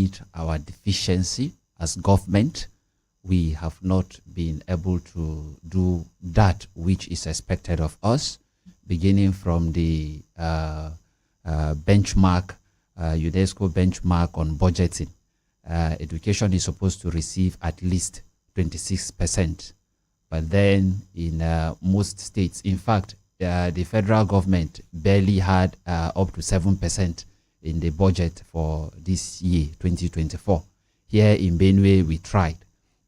admit our deficiency as government. We have not been able to do that which is expected of us, beginning from the benchmark, UNESCO benchmark on budgeting. Education is supposed to receive at least 26%. But then in most states, in fact, the federal government barely had up to 7% in the budget for this year, 2024. Here in Benue, we tried.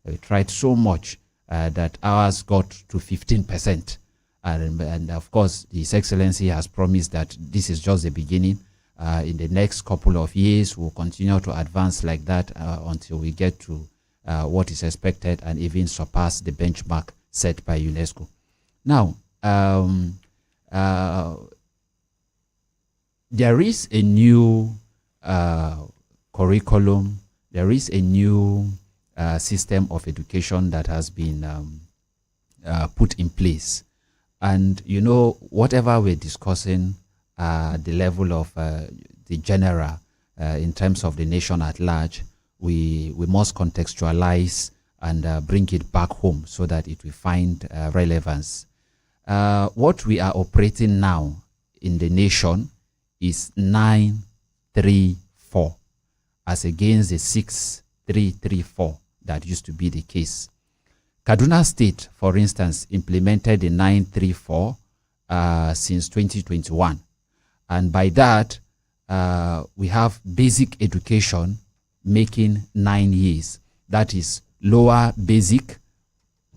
We tried so much that ours got to 15%. And of course, His Excellency has promised that this is just the beginning. In the next couple of years, we'll continue to advance like that until we get to what is expected and even surpass the benchmark set by UNESCO. Now, there is a new curriculum. There is a new system of education that has been put in place. And, you know, whatever we're discussing, the level of the general in terms of the nation at large, we must contextualize and bring it back home so that it will find relevance. What we are operating now in the nation is 9-3-4 as against the 6-3-3-4 that used to be the case. Kaduna State, for instance, implemented the 9-3-4 since 2021. And by that, we have basic education making 9 years. That is lower basic,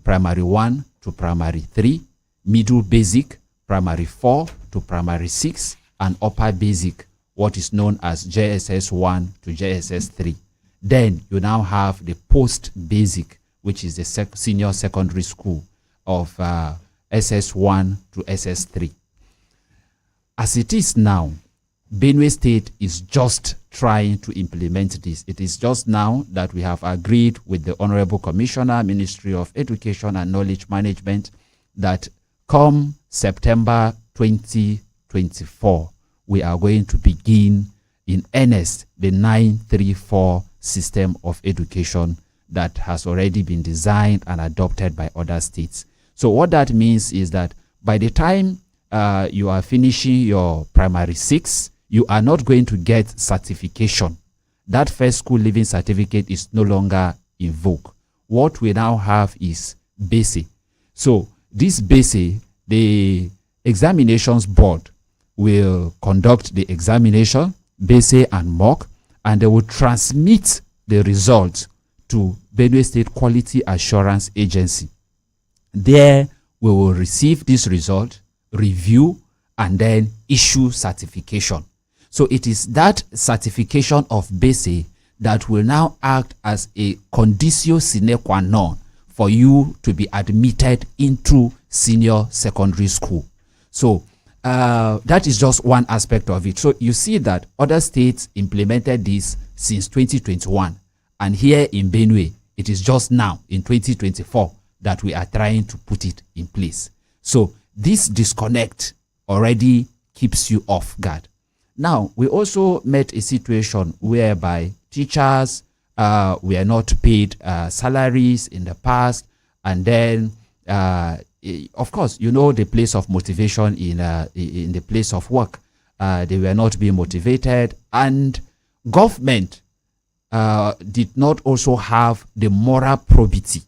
primary 1 to primary 3, middle basic, primary 4 to primary 6, and upper basic, what is known as JSS 1 to JSS 3. Then you now have the post-basic, which is the senior secondary school of SS1 to SS3. As it is now, Benue State is just trying to implement this. It is just now that we have agreed with the Honorable Commissioner, Ministry of Education and Knowledge Management, that come September 2024, we are going to begin in earnest the 9-3-4 system of education that has already been designed and adopted by other states. So what that means is that by the time you are finishing your primary 6, you are not going to get certification. That first school living certificate is no longer in vogue. What we now have is BASE. So this BASE, the examinations board will conduct the examination, BASE and mock, and they will transmit the results to Benue State Quality Assurance Agency. There we will receive this result, review, and then issue certification. So it is that certification of BASE that will now act as a conditio sine qua non for you to be admitted into senior secondary school. So that is just one aspect of it. So you see that other states implemented this since 2021. And here in Benue, it is just now in 2024 that we are trying to put it in place. So this disconnect already keeps you off guard. Now, we also met a situation whereby teachers were not paid salaries in the past. And then, of course, you know, the place of motivation in the place of work. They were not being motivated. And government did not also have the moral probity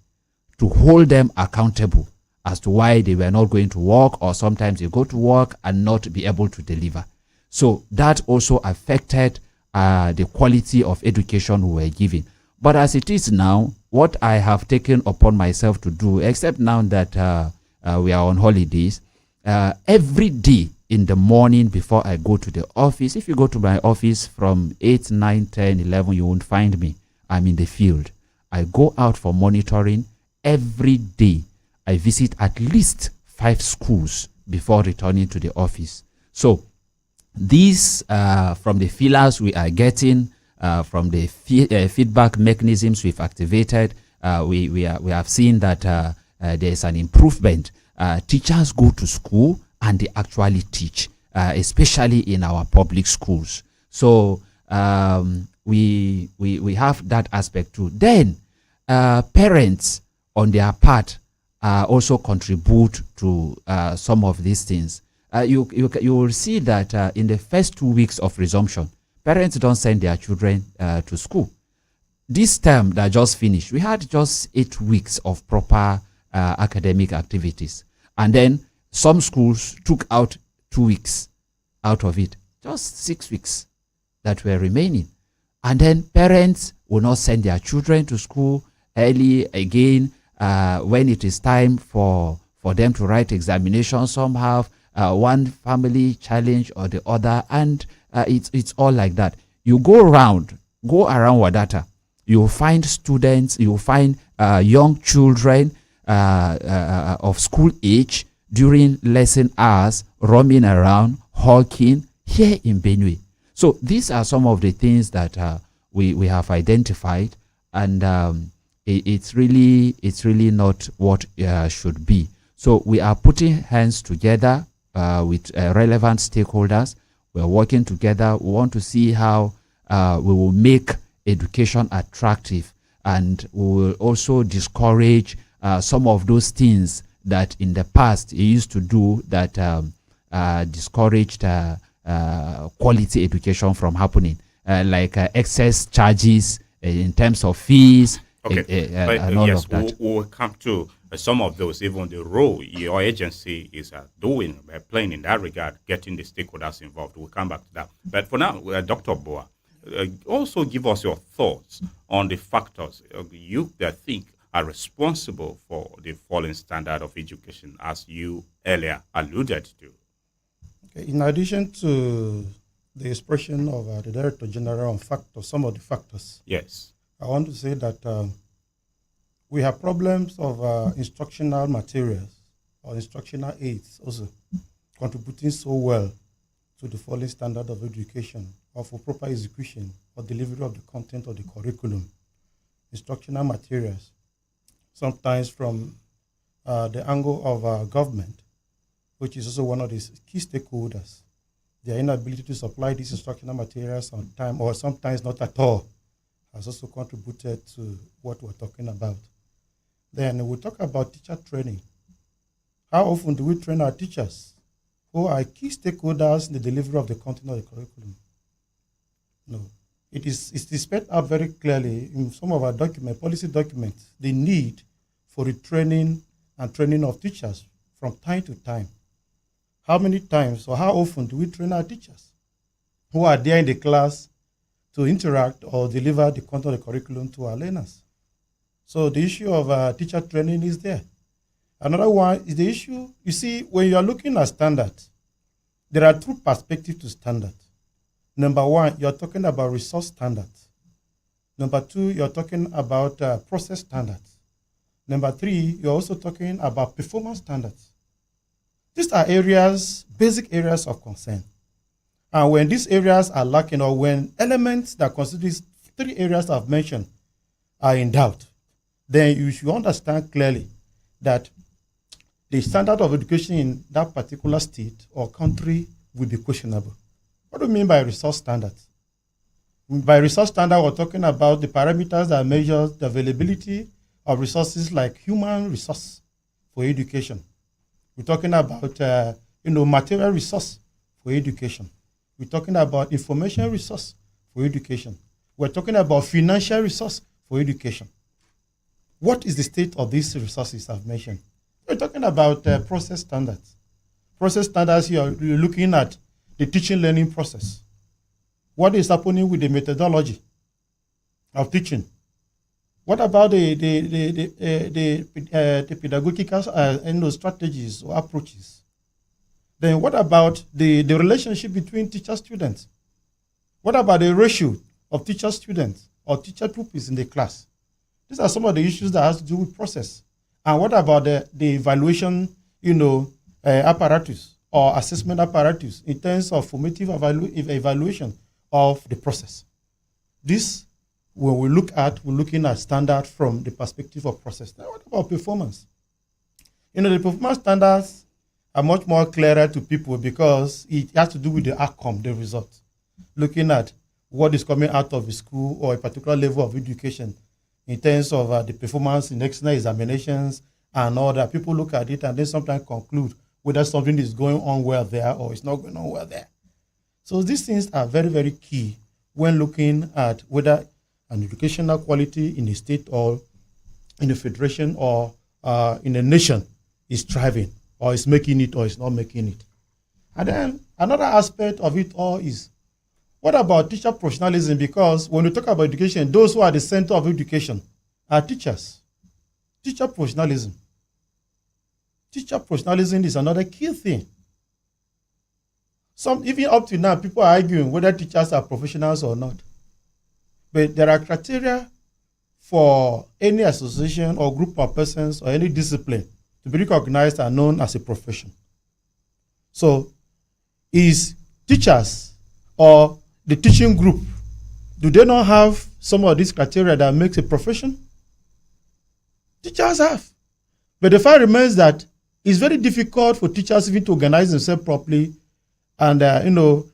to hold them accountable as to why they were not going to work, or sometimes they go to work and not be able to deliver. So that also affected the quality of education we were giving. But as it is now, what I have taken upon myself to do, except now that we are on holidays, every day in the morning before I go to the office, if you go to my office from 8, 9, 10, 11, you won't find me. I'm in the field. I go out for monitoring every day. I visit at least 5 schools before returning to the office. So these, from the feelers we are getting, from the feedback mechanisms we've activated, we have seen that there's an improvement. Teachers go to school and they actually teach, especially in our public schools. So we have that aspect too. Then parents on their part also contribute to some of these things. You will see that in the first 2 weeks of resumption, parents don't send their children to school. This term that just finished, we had just 8 weeks of proper academic activities. And then some schools took out 2 weeks out of it, just 6 weeks that were remaining. And then parents will not send their children to school early again when it is time for them to write examinations. Some have one family challenge or the other, and it's all like that. You go around Wadata, you will find students, you will find young children of school age during lesson hours roaming around, hawking here in Benue. So these are some of the things that we have identified, and it's really not what should be. So we are putting hands together with relevant stakeholders. We are working together. We want to see how we will make education attractive, and we will also discourage some of those things that in the past it used to do that discouraged quality education from happening, like excess charges in terms of fees. Okay, and all yes, of that. we'll come to some of those, even the role your agency is playing in that regard, getting the stakeholders involved. We'll come back to that. But for now, Dr. Boa, also give us your thoughts on the factors you think are responsible for the falling standard of education, as you earlier alluded to. Okay, in addition to the expression of the Director General on factors, some of the factors. Yes. I want to say that we have problems of instructional materials or instructional aids also contributing so well to the falling standard of education or for proper execution or delivery of the content of the curriculum. Instructional materials, sometimes from the angle of government, which is also one of the key stakeholders. Their inability to supply these instructional materials on time or sometimes not at all has also contributed to what we're talking about. Then we'll talk about teacher training. How often do we train our teachers who are key stakeholders in the delivery of the content of the curriculum? No. It is spelled out very clearly in some of our policy documents, the need for the training of teachers from time to time. How many times or how often do we train our teachers who are there in the class to interact or deliver the content of the curriculum to our learners? So the issue of teacher training is there. Another one is the issue, you see, when you are looking at standards, there are two perspectives to standard. Number one, you're talking about resource standards. Number two, you're talking about process standards. Number three, you're also talking about performance standards. These are areas, basic areas of concern. And when these areas are lacking, or when elements that constitute these three areas I've mentioned are in doubt, then you should understand clearly that the standard of education in that particular state or country will be questionable. What do we mean by resource standards? By resource standard, we're talking about the parameters that measure the availability of resources like human resource for education. We're talking about material resource for education. We're talking about information resource for education. We're talking about financial resource for education. What is the state of these resources I've mentioned? We're talking about process standards. Process standards, you're looking at the teaching learning process. What is happening with the methodology of teaching? What about the pedagogical strategies or approaches? Then what about the relationship between teacher-students? What about the ratio of teacher-students or teacher pupils in the class? These are some of the issues that has to do with process. And what about the evaluation, apparatus or assessment apparatus in terms of formative evaluation of the process? This, when we look at, we're looking at standard from the perspective of process. Now, what about performance? The performance standards are much more clearer to people because it has to do with the outcome, the result. Looking at what is coming out of a school or a particular level of education in terms of the performance in external examinations and all that. People look at it and then sometimes conclude whether something is going on well there or it's not going on well there. So these things are very, very key when looking at whether an educational quality in a state or in a federation or in a nation is thriving or is making it or is not making it. And then another aspect of it all is, what about teacher professionalism? Because when we talk about education, those who are the center of education are teachers. Teacher professionalism. Teacher professionalism is another key thing. Even up to now, people are arguing whether teachers are professionals or not. But there are criteria for any association or group of persons or any discipline to be recognized and known as a profession. So, is teachers or the teaching group, do they not have some of these criteria that makes a profession? Teachers have. But the fact remains that it's very difficult for teachers even to organize themselves properly and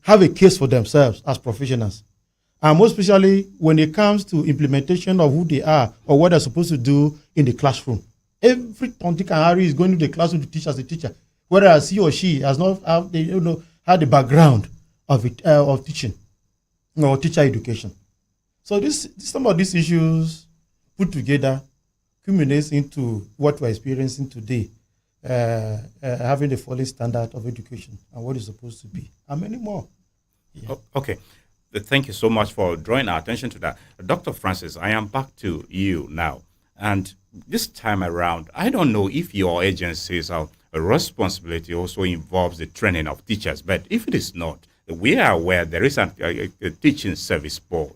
have a case for themselves as professionals. And most especially when it comes to implementation of who they are or what they're supposed to do in the classroom. Every Tonti and Harry is going to the classroom to teach as a teacher, whereas he or she has not had the background of teaching or teacher education. So some of these issues put together culminates into what we're experiencing today, having the falling standard of education and what it's supposed to be, and many more. Yeah. Okay. Thank you so much for drawing our attention to that. Dr. Francis, I am back to you now. And this time around, I don't know if your agency's responsibility also involves the training of teachers, but if it is not, we are aware there is a teaching service board.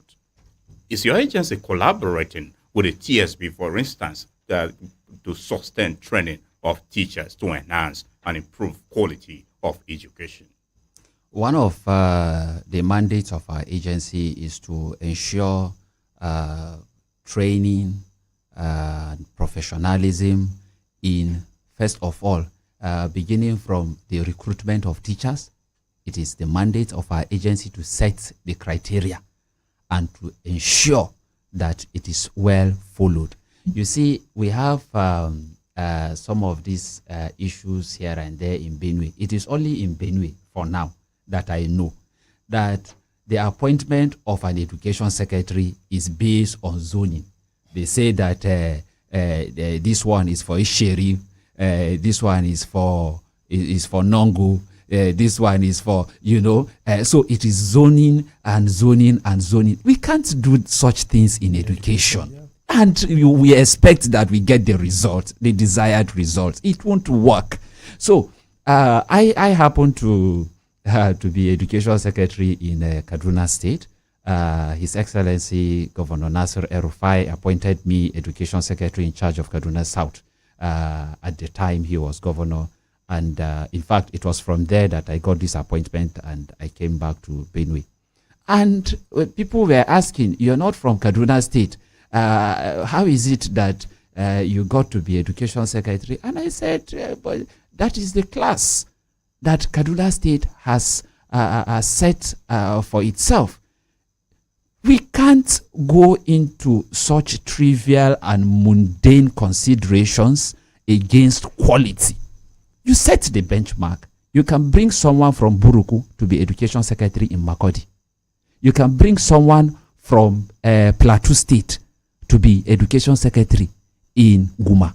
Is your agency collaborating with the TSB, for instance, to sustain training of teachers to enhance and improve quality of education? One of the mandates of our agency is to ensure training and professionalism in, first of all, beginning from the recruitment of teachers. It is the mandate of our agency to set the criteria and to ensure that it is well followed. You see, we have some of these issues here and there in Benue. It is only in Benue for now that I know that the appointment of an education secretary is based on zoning. They say that this one is for Isheri, this one is for Nongo, this one is for, so it is zoning and zoning and zoning. We can't do such things in education. And we expect that we get the result, the desired result. It won't work. So I happen to be education secretary in Kaduna State. His Excellency Governor Nasir El-Rufai appointed me education secretary in charge of Kaduna South at the time he was governor. And in fact, it was from there that I got this appointment and I came back to Benue. And people were asking, you're not from Kaduna State. How is it that you got to be education secretary? And I said, but that is the class that Kaduna State has set for itself. We can't go into such trivial and mundane considerations against quality. You set the benchmark. You can bring someone from Buruku to be education secretary in Makodi. You can bring someone from Plateau State to be education secretary in Guma.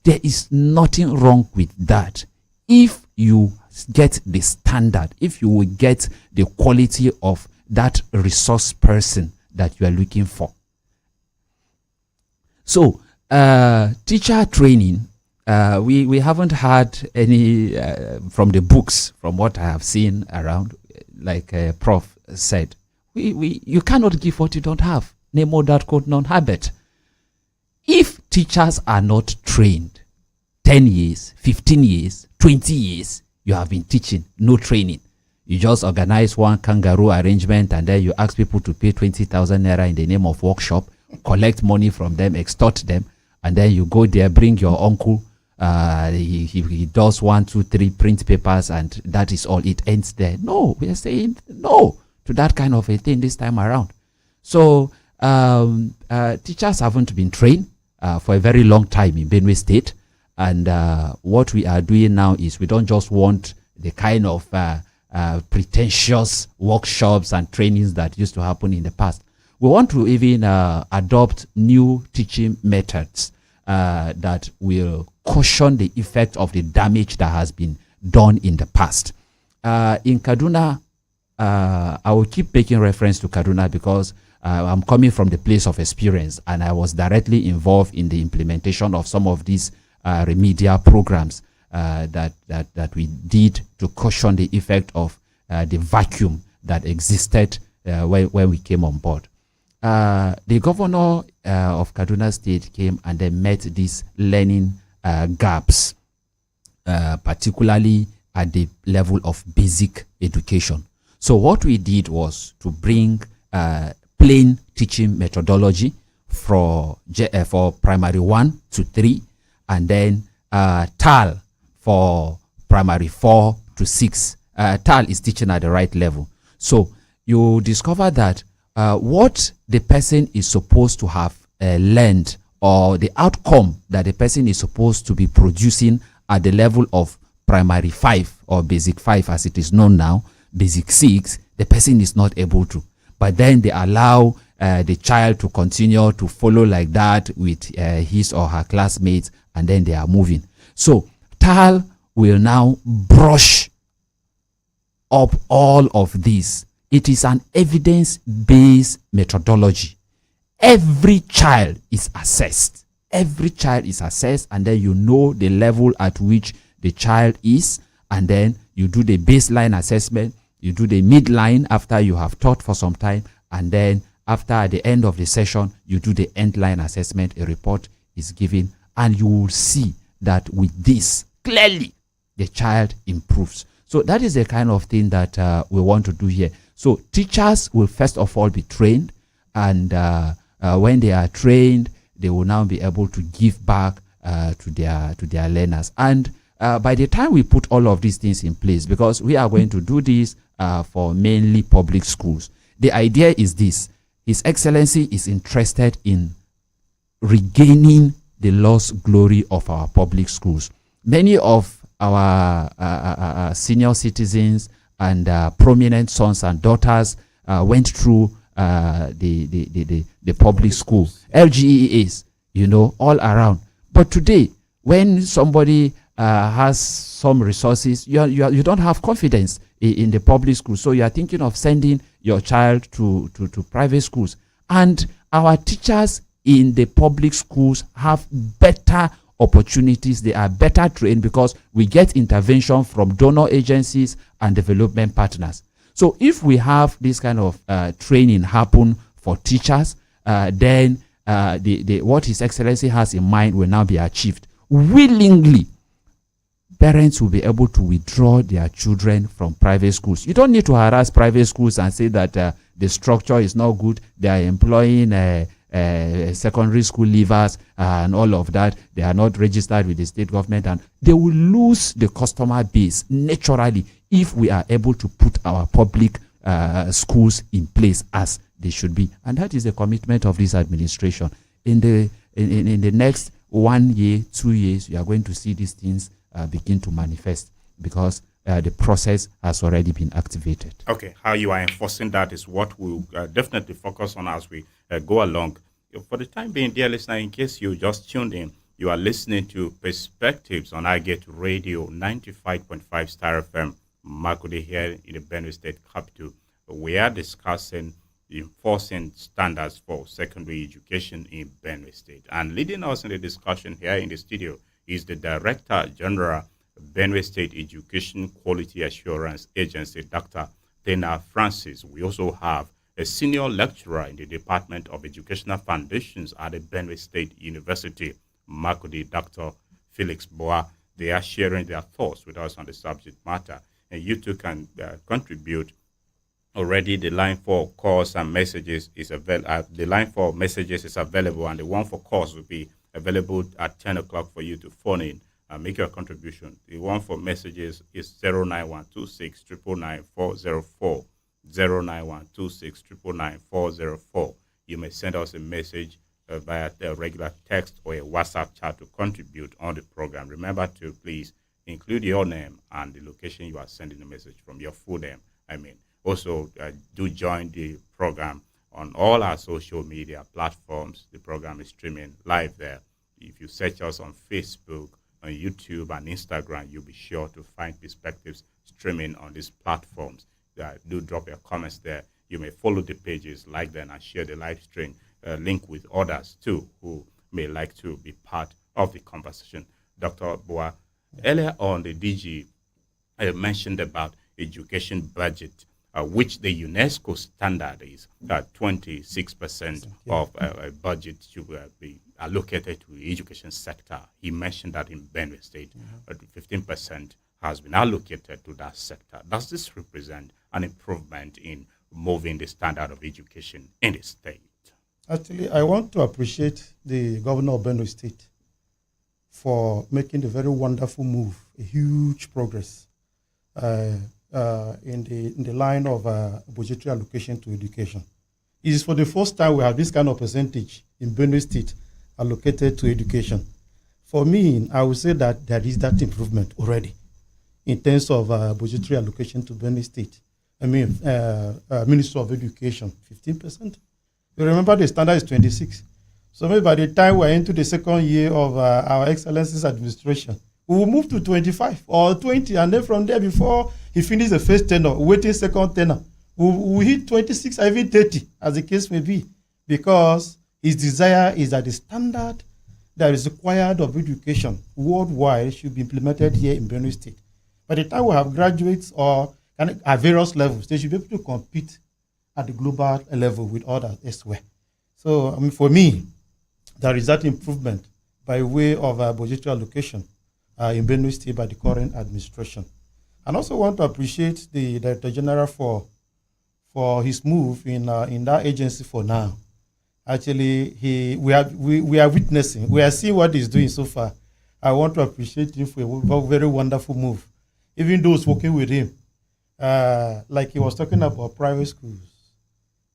There is nothing wrong with that. If you get the standard, if you will get the quality of that resource person that you are looking for. So, teacher training, we haven't had any from the books, from what I have seen around, like Prof said. You cannot give what you don't have. Nemo that quote non-habit. If teachers are not trained, 10 years, 15 years, 20 years, you have been teaching, no training. You just organize one kangaroo arrangement and then you ask people to pay 20,000 naira in the name of workshop, collect money from them, extort them, and then you go there, bring your uncle, he does 1, 2, 3 print papers and that is all. It ends there. No, we are saying no. to that kind of a thing this time around. So teachers haven't been trained for a very long time in Benue State. And what we are doing now is we don't just want the kind of pretentious workshops and trainings that used to happen in the past. We want to even adopt new teaching methods that will cushion the effect of the damage that has been done in the past. In Kaduna, I will keep making reference to Kaduna because I'm coming from the place of experience, and I was directly involved in the implementation of some of these remedial programs that we did to cushion the effect of the vacuum that existed when we came on board. The governor of Kaduna State came and they met these learning gaps, particularly at the level of basic education. So what we did was to bring plain teaching methodology for primary 1 to 3, and then TAL for primary 4 to 6. TAL is teaching at the right level. So you discover that what the person is supposed to have learned, or the outcome that the person is supposed to be producing at the level of primary 5 or basic 5 as it is known now, basic 6, the person is not able to. But then they allow the child to continue to follow like that with his or her classmates, and then they are moving. So TAL will now brush up all of this. It is an evidence-based methodology. Every child is assessed. Every child is assessed, and then you know the level at which the child is, and then you do the baseline assessment, you do the midline after you have taught for some time, and then after at the end of the session, you do the endline assessment, a report is given, and you will see that with this, clearly, the child improves. So that is the kind of thing that we want to do here. So teachers will first of all be trained, and when they are trained, they will now be able to give back to their learners. And by the time we put all of these things in place, because we are going to do this for mainly public schools, the idea is this: His Excellency is interested in regaining the lost glory of our public schools. Many of our senior citizens and prominent sons and daughters went through the public school, LGEAs, all around. But today, when somebody has some resources, you don't have confidence in the public school, so you are thinking of sending your child to private schools. And our teachers in the public schools have better opportunities. They are better trained because we get intervention from donor agencies and development partners. So if we have this kind of training happen for teachers, then what His Excellency has in mind will now be achieved. Willingly, parents will be able to withdraw their children from private schools. You don't need to harass private schools and say that the structure is not good. They are employing secondary school leavers and all of that. They are not registered with the state government, and they will lose the customer base naturally if we are able to put our public schools in place as they should be. And that is the commitment of this administration. In the next 1 year, 2 years, you are going to see these things begin to manifest, because the process has already been activated. Okay, how you are enforcing that is what we'll definitely focus on as we go along. For the time being, dear listener, in case you just tuned in, you are listening to Perspectives on iGet Radio 95.5 Star FM, Makurdi, here in the Benue State capital. We are discussing enforcing standards for secondary education in Benue State. And leading us in the discussion here in the studio is the Director General Benue State Education Quality Assurance Agency, Dr. Tena Francis. We also have a senior lecturer in the Department of Educational Foundations at the Benue State University, Makurdi, Dr. Felix Boa. They are sharing their thoughts with us on the subject matter, and you too can contribute. Already, the line for calls and messages is available. The line for messages is available, and the one for calls will be available at 10 o'clock for you to phone in and make your contribution. The one for messages is 09126 999 404. 09126999404. You may send us a message via the regular text or a WhatsApp chat to contribute on the program. Remember to please include your name and the location you are sending the message from, your full name. Also, do join the program on all our social media platforms. The program is streaming live there. If you search us on Facebook, on YouTube, and Instagram, you'll be sure to find Perspectives streaming on these platforms. Do drop your comments there. You may follow the pages, like them, and share the live stream link with others too who may like to be part of the conversation. Dr. Boa, earlier on, the DG mentioned about education budget, which the UNESCO standard is 26% of a budget should be allocated to the education sector. He mentioned that in Benue State, 15% has been allocated to that sector. Does this represent an improvement in moving the standard of education in the state? Actually, I want to appreciate the governor of Benue State for making the very wonderful move, a huge progress in the line of budgetary allocation to education. It is for the first time we have this kind of percentage in Benue State allocated to education. For me, I would say that there is that improvement already in terms of budgetary allocation to Benue State. Ministry of Education, 15%. You remember the standard is 26. So maybe by the time we're into the second year of our Excellency's administration, we will move to 25 or 20, and then from there, before he finishes the first tenure, waiting second tenure, we hit 26 or even 30, as the case may be, because his desire is that the standard that is required of education worldwide should be implemented here in Benue State. By the time we have graduates or at various levels, they should be able to compete at the global level with others elsewhere. So, for me, there is that improvement by way of budgetary allocation in Benue State by the current administration. And also want to appreciate the Director General for his move in that agency for now. Actually, we are witnessing, we are seeing what he's doing so far. I want to appreciate him for a very wonderful move. Even those working with him, like he was talking about private schools.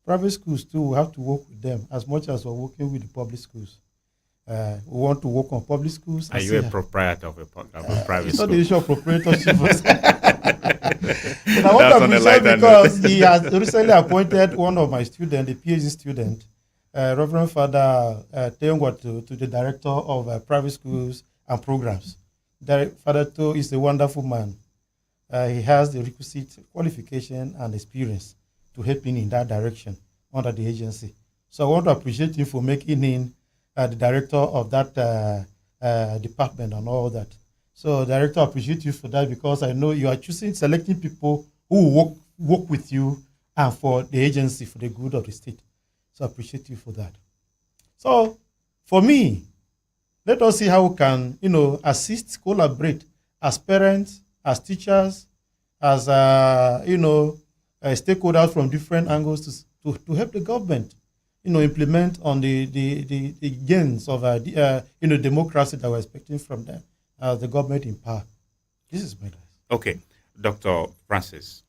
Private schools too, we have to work with them as much as we're working with the public schools. We want to work on public schools. Are you a proprietor of a private it's school? It's not the issue of proprietorship. But I want to appreciate because he has recently appointed one of my students, a PhD student, Reverend Father Teongwa, to the director of private schools and programs. Father To is a wonderful man. He has the requisite qualification and experience to help him in that direction under the agency. So I want to appreciate him for making him the director of that department and all that. So, Director, I appreciate you for that because I know you are selecting people who will work with you and for the agency for the good of the state. So, I appreciate you for that. So, for me, let us see how we can, assist, collaborate as parents, as teachers, as stakeholders from different angles to help the government, implement on the gains of democracy that we're expecting from them as the government in power. This is my advice. Okay, Dr. Francis,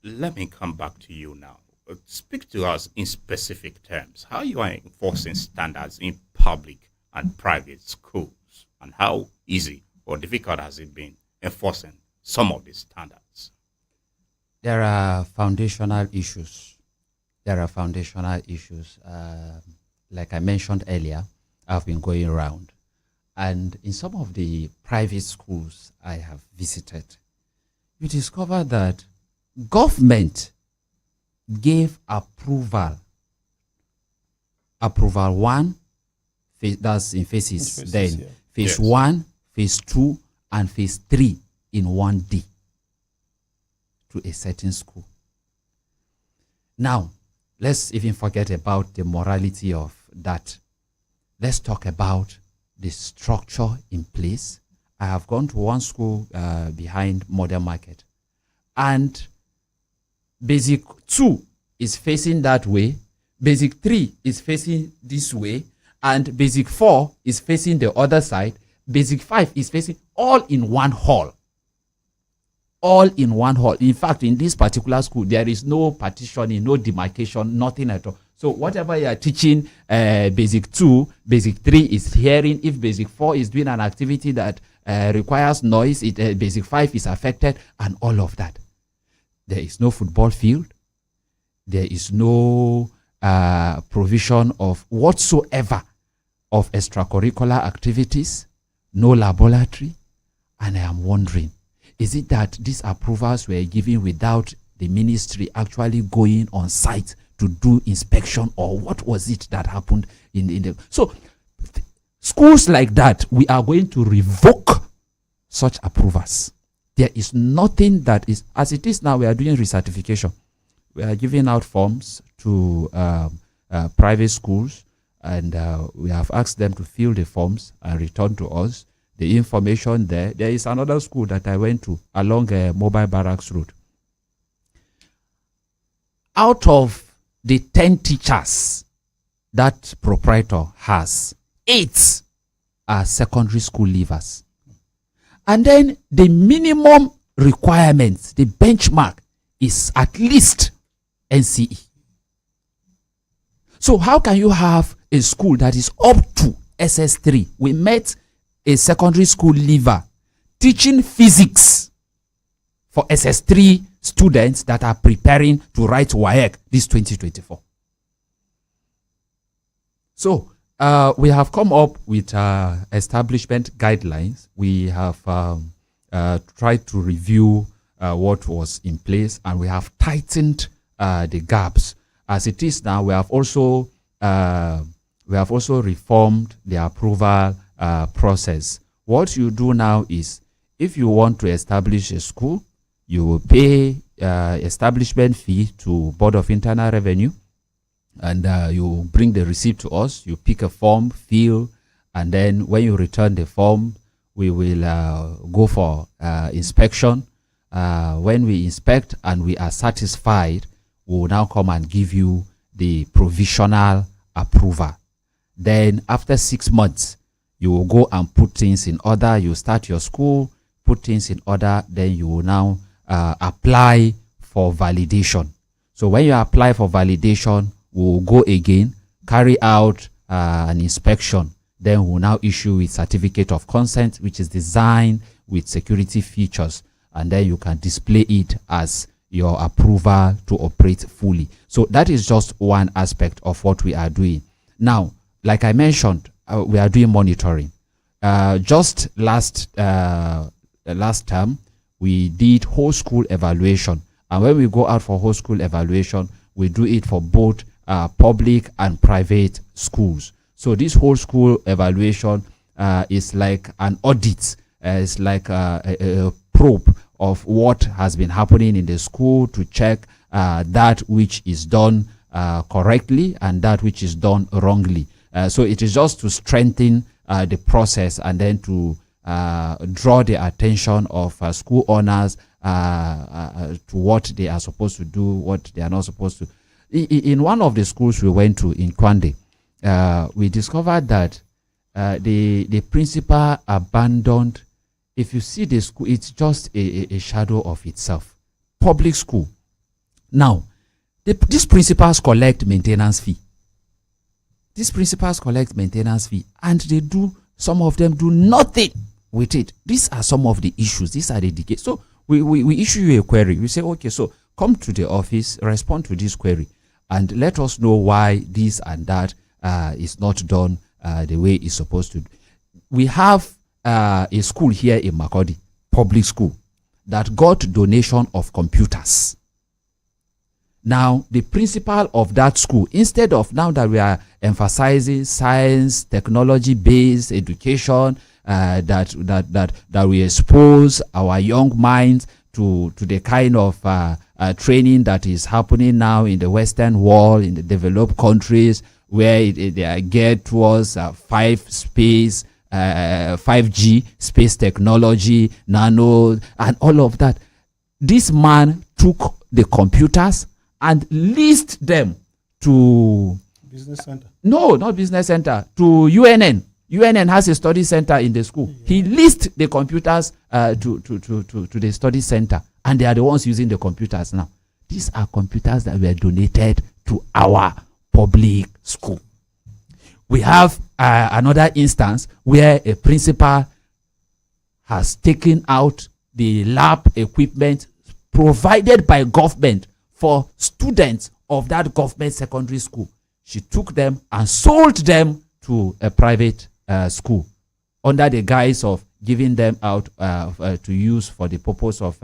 let me come back to you now. Speak to us in specific terms how you are enforcing standards in public and private schools, and how easy or difficult has it been enforcing some of these standards? There are foundational issues. Like I mentioned earlier, I've been going around. And in some of the private schools I have visited, you discover that government gave approval one, that's in phases, phase 1, phase 2, and phase 3 in 1D to a certain school. Now, let's even forget about the morality of that. Let's talk about the structure in place. I have gone to one school behind Modern Market, and basic 2 is facing that way, basic 3 is facing this way, and basic 4 is facing the other side, basic 5 is facing all in one hall. all in one hall. In fact, in this particular school, there is no partitioning, no demarcation, nothing at all. So whatever you are teaching, basic 2, basic 3 is hearing. If basic 4 is doing an activity that requires noise, basic 5 is affected, and all of that. There is no football field. There is no provision of whatsoever of extracurricular activities, no laboratory. And I am wondering, is it that these approvals were given without the ministry actually going on site to do inspection, or what was it that happened in the so schools like that, we are going to revoke such approvals. There is nothing that is, as it is now, we are doing recertification. We are giving out forms to private schools, and we have asked them to fill the forms and return to us the information there. There is another school that I went to along Mobile Barracks Road. Out of the 10 teachers that proprietor has, 8 are secondary school leavers. And then the minimum requirements, the benchmark, is at least NCE. So how can you have a school that is up to SS3? We met a secondary school leaver teaching physics for SS3 students that are preparing to write WAEC this 2024. So we have come up with establishment guidelines. We have tried to review what was in place, and we have tightened the gaps. As it is now, we have also reformed the approval process. What you do now is, if you want to establish a school, you will pay establishment fee to Board of Internal Revenue, and you bring the receipt to us. You pick a form, fill, and then when you return the form, we will go for inspection. When we inspect and we are satisfied, we will now come and give you the provisional approval. Then after 6 months, you will go and put things in order. You start your school, put things in order, then you will now apply for validation. So when you apply for validation, we will go again, carry out an inspection. Then we'll now issue a certificate of consent, which is designed with security features, and then you can display it as your approval to operate fully. So that is just one aspect of what we are doing. Now, like I mentioned, we are doing monitoring. Just last term, we did whole school evaluation. And when we go out for whole school evaluation, we do it for both public and private schools. So this whole school evaluation is like an audit. It's like a probe of what has been happening in the school to check that which is done correctly and that which is done wrongly. So it is just to strengthen the process, and then to draw the attention of school owners to what they are supposed to do, what they are not supposed to. In one of the schools we went to in Kwande, we discovered that the principal abandoned. If you see the school, it's just a shadow of itself. Public school. Now, these principals collect maintenance fee. These principals collect maintenance fee, and some of them do nothing with it. These are some of the issues. These are the decades. So we issue you a query. We say, okay, so come to the office, respond to this query, and let us know why this and that is not done the way it's supposed to. We have a school here in Makurdi, public school, that got donation of computers. Now, the principal of that school, instead of now that we are emphasizing science, technology-based education, that we expose our young minds to the kind of training that is happening now in the Western world, in the developed countries, where they are geared towards 5G, space technology, nano, and all of that. This man took the computers and leased them to business center. No, not business center. To UNN. UNN has a study center in the school. Yeah. He leased the computers to the study center, and they are the ones using the computers now. These are computers that were donated to our public school. We have another instance where a principal has taken out the lab equipment provided by government for students of that government secondary school. She took them and sold them to a private school under the guise of giving them out to use for the purpose of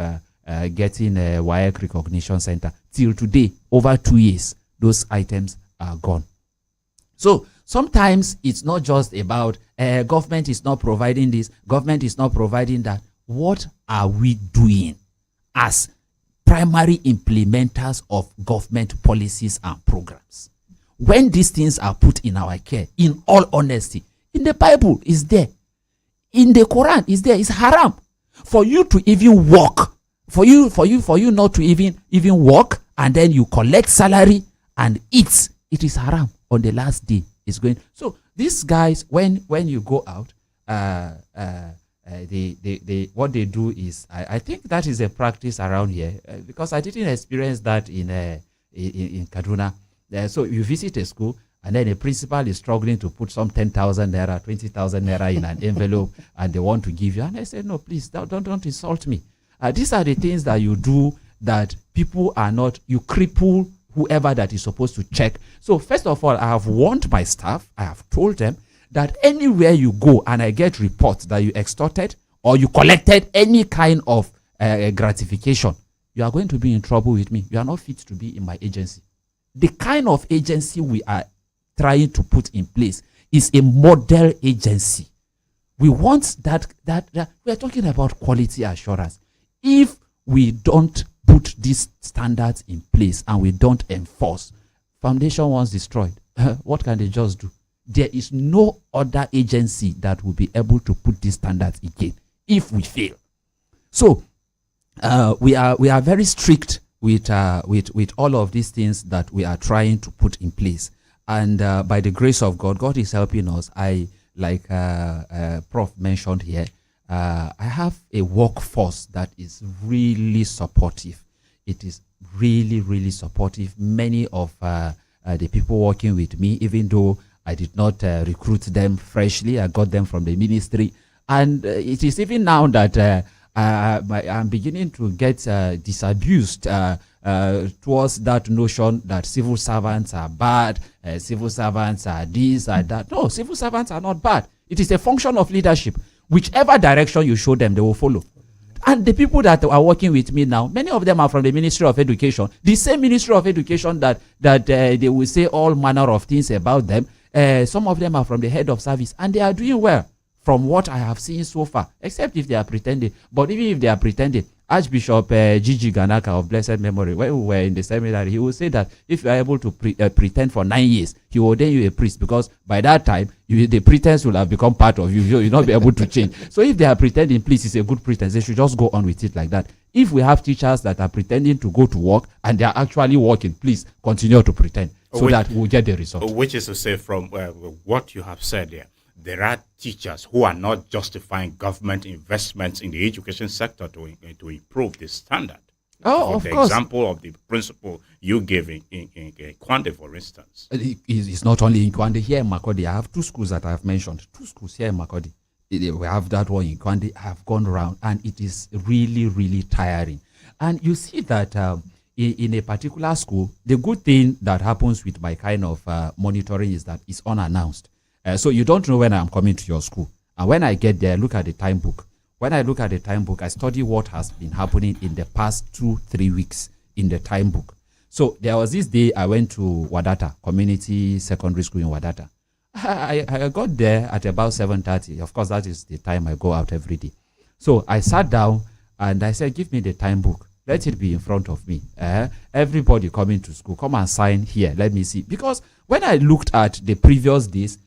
getting a WAEC recognition center. Till today, over 2 years, those items are gone. So sometimes it's not just about government is not providing this, government is not providing that. What are we doing as primary implementers of government policies and programs? When these things are put in our care, in all honesty, in the Bible is there, in the Quran is there. It's haram for you to even work, for you not to even work, and then you collect salary and eat. It is haram. On the last day, it's going. So these guys, when you go out, they what they do is, I think that is a practice around here, because I didn't experience that in Kaduna. So you visit a school, and then a principal is struggling to put some 10,000 naira, 20,000 naira in an envelope, and they want to give you. And I said, no, please, don't insult me. These are the things that you do that people are not, you cripple whoever that is supposed to check. So first of all, I have warned my staff, I have told them that anywhere you go and I get reports that you extorted or you collected any kind of gratification, you are going to be in trouble with me. You are not fit to be in my agency. The kind of agency we are trying to put in place is a model agency. We want that we are talking about quality assurance. If we don't put these standards in place and we don't enforce, foundation once destroyed, what can they just do? There is no other agency that will be able to put these standards again if we fail. So we are very strict with all of these things that we are trying to put in place, and by the grace of God is helping us. Like Prof mentioned here, I have a workforce that is really supportive. It is really, really supportive. Many of the people working with me, even though I did not recruit them freshly, I got them from the ministry. And it is even now that I'm beginning to get disabused towards that notion that civil servants are bad, civil servants are this, are that. No, civil servants are not bad. It is a function of leadership. Whichever direction you show them, they will follow. And the people that are working with me now, many of them are from the Ministry of Education, the same Ministry of Education that they will say all manner of things about them. Some of them are from the head of service, and they are doing well from what I have seen so far, except if they are pretending. But even if they are pretending, Archbishop Gigi Ganaka of blessed memory, when we were in the seminary, he will say that if you are able to pretend for 9 years, he will ordain you a priest, because by that time, the pretense will have become part of you. You will not be able to change. So if they are pretending, please, it's a good pretense. They should just go on with it like that. If we have teachers that are pretending to go to work and they are actually working, please continue to pretend so that we'll get the result. Which is to say, from what you have said there are teachers who are not justifying government investments in the education sector to improve the standard. Oh, of the course. Example of the principle you gave in Kwande, for instance. It's not only in Kwande. Here in Makurdi, I have 2 schools that I have mentioned. 2 schools here in Makurdi. We have that one in Kwande. I have gone around, and it is really, really tiring. And you see that in a particular school, the good thing that happens with my kind of monitoring is that it's unannounced. So you don't know when I'm coming to your school. And when I get there, I look at the time book. When I look at the time book, I study what has been happening in the past 2-3 weeks in the time book. So there was this day I went to Wadata, community secondary school in Wadata. I got there at about 7:30. Of course, that is the time I go out every day. So I sat down and I said, give me the time book. Let it be in front of me. Everybody coming to school, come and sign here. Let me see. Because when I looked at the previous days,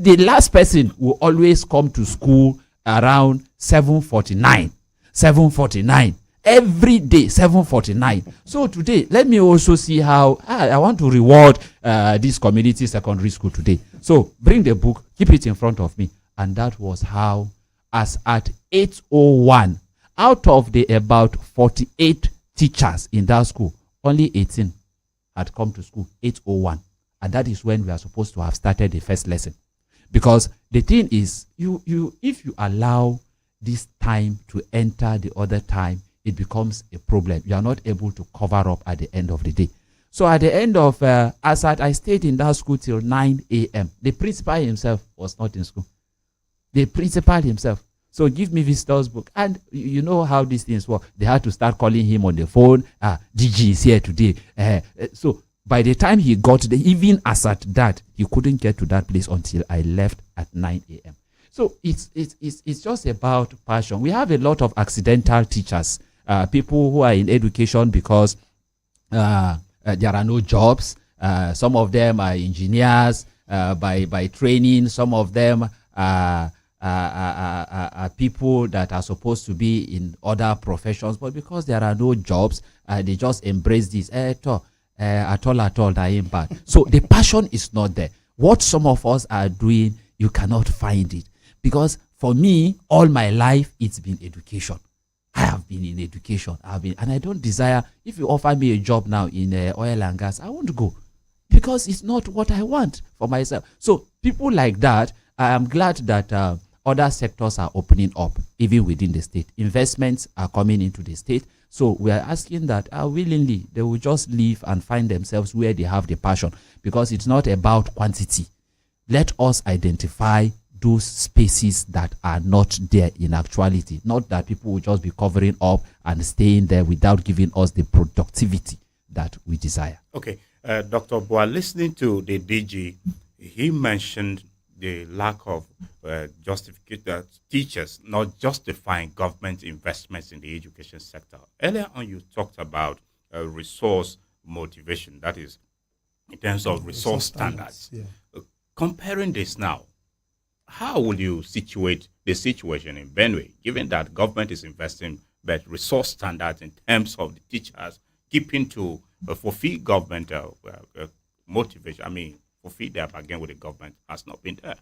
the last person will always come to school around 7:49. 7:49. Every day, 7:49. So today, let me also see how I want to reward this community secondary school today. So bring the book, keep it in front of me. And that was how, as at 8:01, out of the about 48 teachers in that school, only 18 had come to school, 801. And that is when we are supposed to have started the first lesson. Because the thing is, if you allow this time to enter the other time, it becomes a problem. You are not able to cover up at the end of the day. So at the end of, I stayed in that school till 9 a.m. The principal himself was not in school. The principal himself. So give me visitor's book. And you know how these things work. They had to start calling him on the phone. DG is here today. So by the time he got there, even as at that, he couldn't get to that place until I left at 9 a.m. So it's just about passion. We have a lot of accidental teachers, people who are in education because there are no jobs. Some of them are engineers by training. Some of them are people that are supposed to be in other professions, but because there are no jobs, they just embrace this. At all, that impact. So the passion is not there. What some of us are doing, you cannot find it. Because for me, all my life, it's been education. I have been in education. And I don't desire, if you offer me a job now in oil and gas, I won't go. Because it's not what I want for myself. So people like that, I am glad that other sectors are opening up, even within the state. Investments are coming into the state. So we are asking that willingly, they will just leave and find themselves where they have the passion. Because it's not about quantity. Let us identify those spaces that are not there in actuality. Not that people will just be covering up and staying there without giving us the productivity that we desire. Okay. Dr. Boa, listening to the DG, he mentioned the lack of justification, teachers not justifying government investments in the education sector. Earlier on, you talked about resource motivation, that is, in terms of resource standards. Yeah. Comparing this now, how will you situate the situation in Benue, given that government is investing, but resource standards in terms of the teachers keeping to fulfill government motivation, fulfill their bargain with the government has not been there?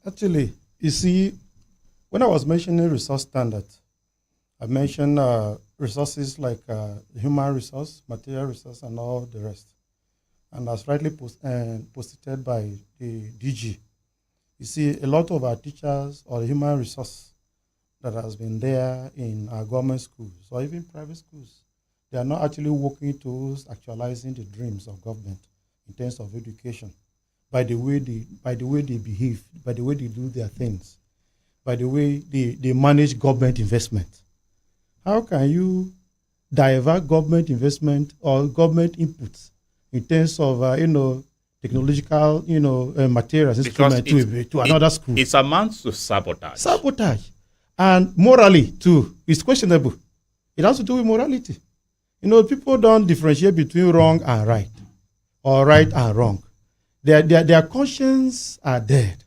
Actually, you see, when I was mentioning resource standards, I mentioned resources like human resource, material resource, and all the rest. And as rightly posited by the DG, you see a lot of our teachers or human resource that has been there in our government schools or even private schools, they are not actually working towards actualizing the dreams of government in terms of education, by the way they behave, by the way they do their things, by the way they manage government investment. How can you divert government investment or government inputs in terms of technological materials, instruments to another school? It amounts to sabotage. Sabotage, and morally too, it's questionable. It has to do with morality. People don't differentiate between wrong and right, or right and wrong. Their conscience are dead.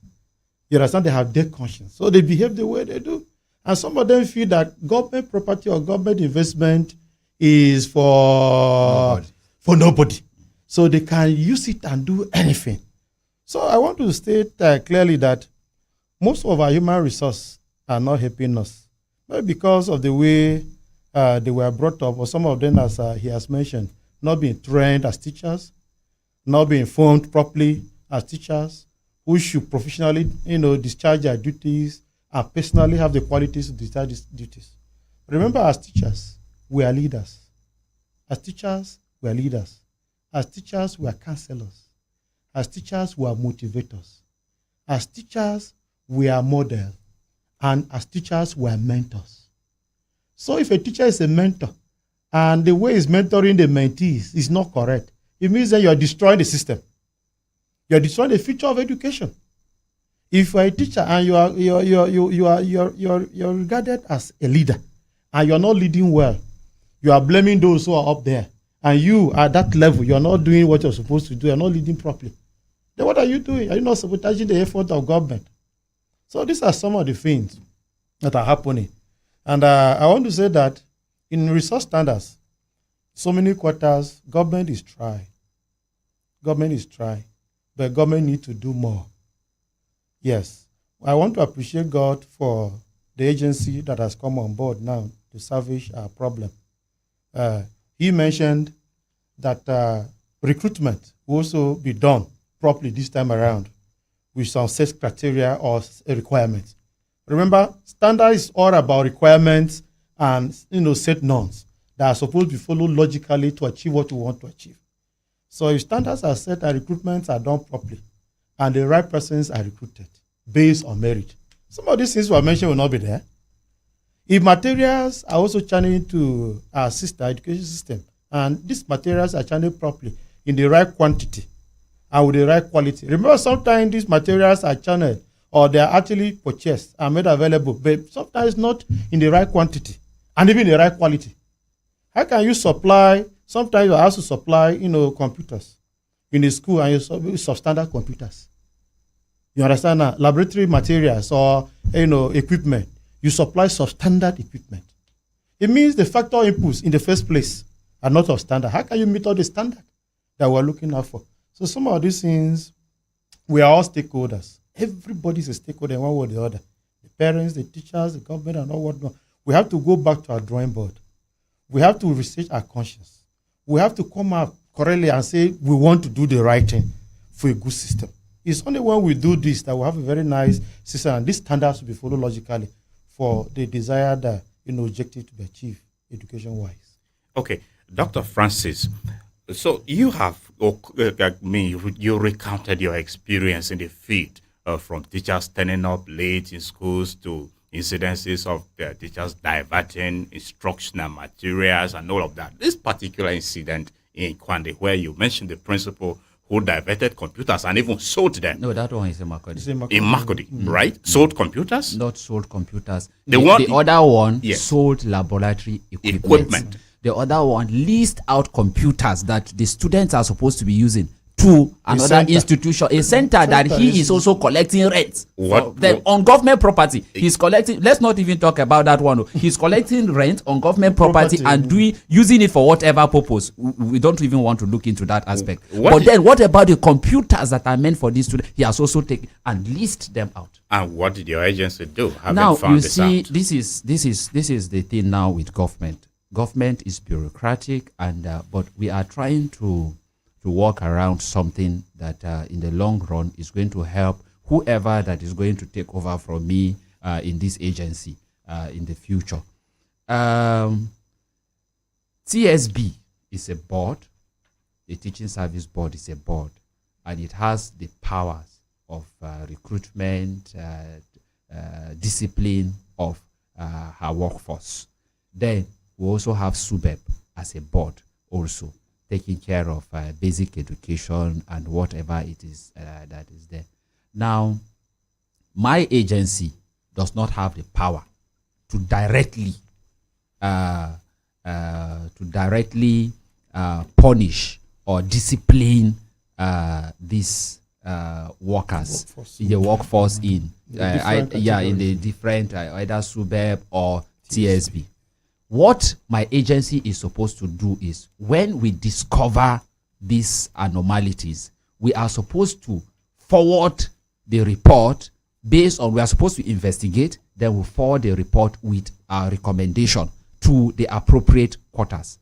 You understand? They have dead conscience, so they behave the way they do. And some of them feel that government property or government investment is for nobody. So they can use it and do anything. So I want to state clearly that most of our human resources are not helping us. Maybe because of the way they were brought up, or some of them, as he has mentioned, not being trained as teachers, not being informed properly as teachers, who should professionally, discharge their duties and personally have the qualities to discharge these duties. Remember, as teachers, we are leaders. As teachers, we are leaders. As teachers, we are counselors. As teachers, we are motivators. As teachers, we are models. And as teachers, we are mentors. So if a teacher is a mentor, and the way he's mentoring the mentees is not correct, it means that you are destroying the system. You are destroying the future of education. If you are a teacher and you are regarded as a leader, and you are not leading well, you are blaming those who are up there, and you at that level, you are not doing what you're supposed to do, you are not leading properly. Then what are you doing? Are you not sabotaging the effort of government? So these are some of the things that are happening. And I want to say that in resource standards, so many quarters, government is trying. Government is trying, but government needs to do more. Yes, I want to appreciate God for the agency that has come on board now to salvage our problem. He mentioned that recruitment will also be done properly this time around with some set criteria or a requirement. Remember, standard is all about requirements and set norms that are supposed to be followed logically to achieve what we want to achieve. So if standards are set and recruitments are done properly and the right persons are recruited based on merit, some of these things were mentioned will not be there. If materials are also channeled to our sister education system, and these materials are channeled properly in the right quantity and with the right quality. Remember, sometimes these materials are channeled or they are actually purchased and made available, but sometimes not in the right quantity and even the right quality. How can you supply? Sometimes you have to supply, computers in the school and you substandard computers. You understand that? Laboratory materials or, equipment. You supply substandard equipment. It means the factor inputs in the first place are not of standard. How can you meet all the standard that we're looking out for? So some of these things, we are all stakeholders. Everybody's a stakeholder in one way or the other. The parents, the teachers, the government, and all whatnot. We have to go back to our drawing board. We have to research our conscience. We have to come up correctly and say we want to do the right thing for a good system. It's only when we do this that we have a very nice system, and these standards will be followed logically for the desired objective to be achieved education-wise. Okay, Dr. Francis, so you have, you recounted your experience in the field from teachers turning up late in schools to incidences of teachers diverting instructional materials and all of that. This particular incident in Kwande, where you mentioned the principal who diverted computers and even sold them. No, that one is in Makurdi. In Makurdi, right? Sold computers? Not sold computers. The other one yes. sold laboratory equipment. The other one leased out computers that the students are supposed to be using to another institution, a center that he is also collecting rent on government property. He's collecting. Let's not even talk about that one. He's collecting rent on government property and using it for whatever purpose. We don't even want to look into that aspect. Then, what about the computers that are meant for these students? He has also taken and leased them out. And what did your agency do? Now you see, this is the thing now with government. Government is bureaucratic, and but we are trying to work around something that in the long run is going to help whoever that is going to take over from me in this agency in the future. TSB is a board. The Teaching Service Board is a board, and it has the powers of recruitment, discipline of her workforce. Then we also have SUBEB as a board also, taking care of basic education and whatever it is that is there. Now, my agency does not have the power to directly punish or discipline these workers in the workforce in the different either SUBEB or TSB. What my agency is supposed to do is, when we discover these anomalies, we are supposed to forward the report based on, we are supposed to investigate, then we forward the report with our recommendation to the appropriate quarters.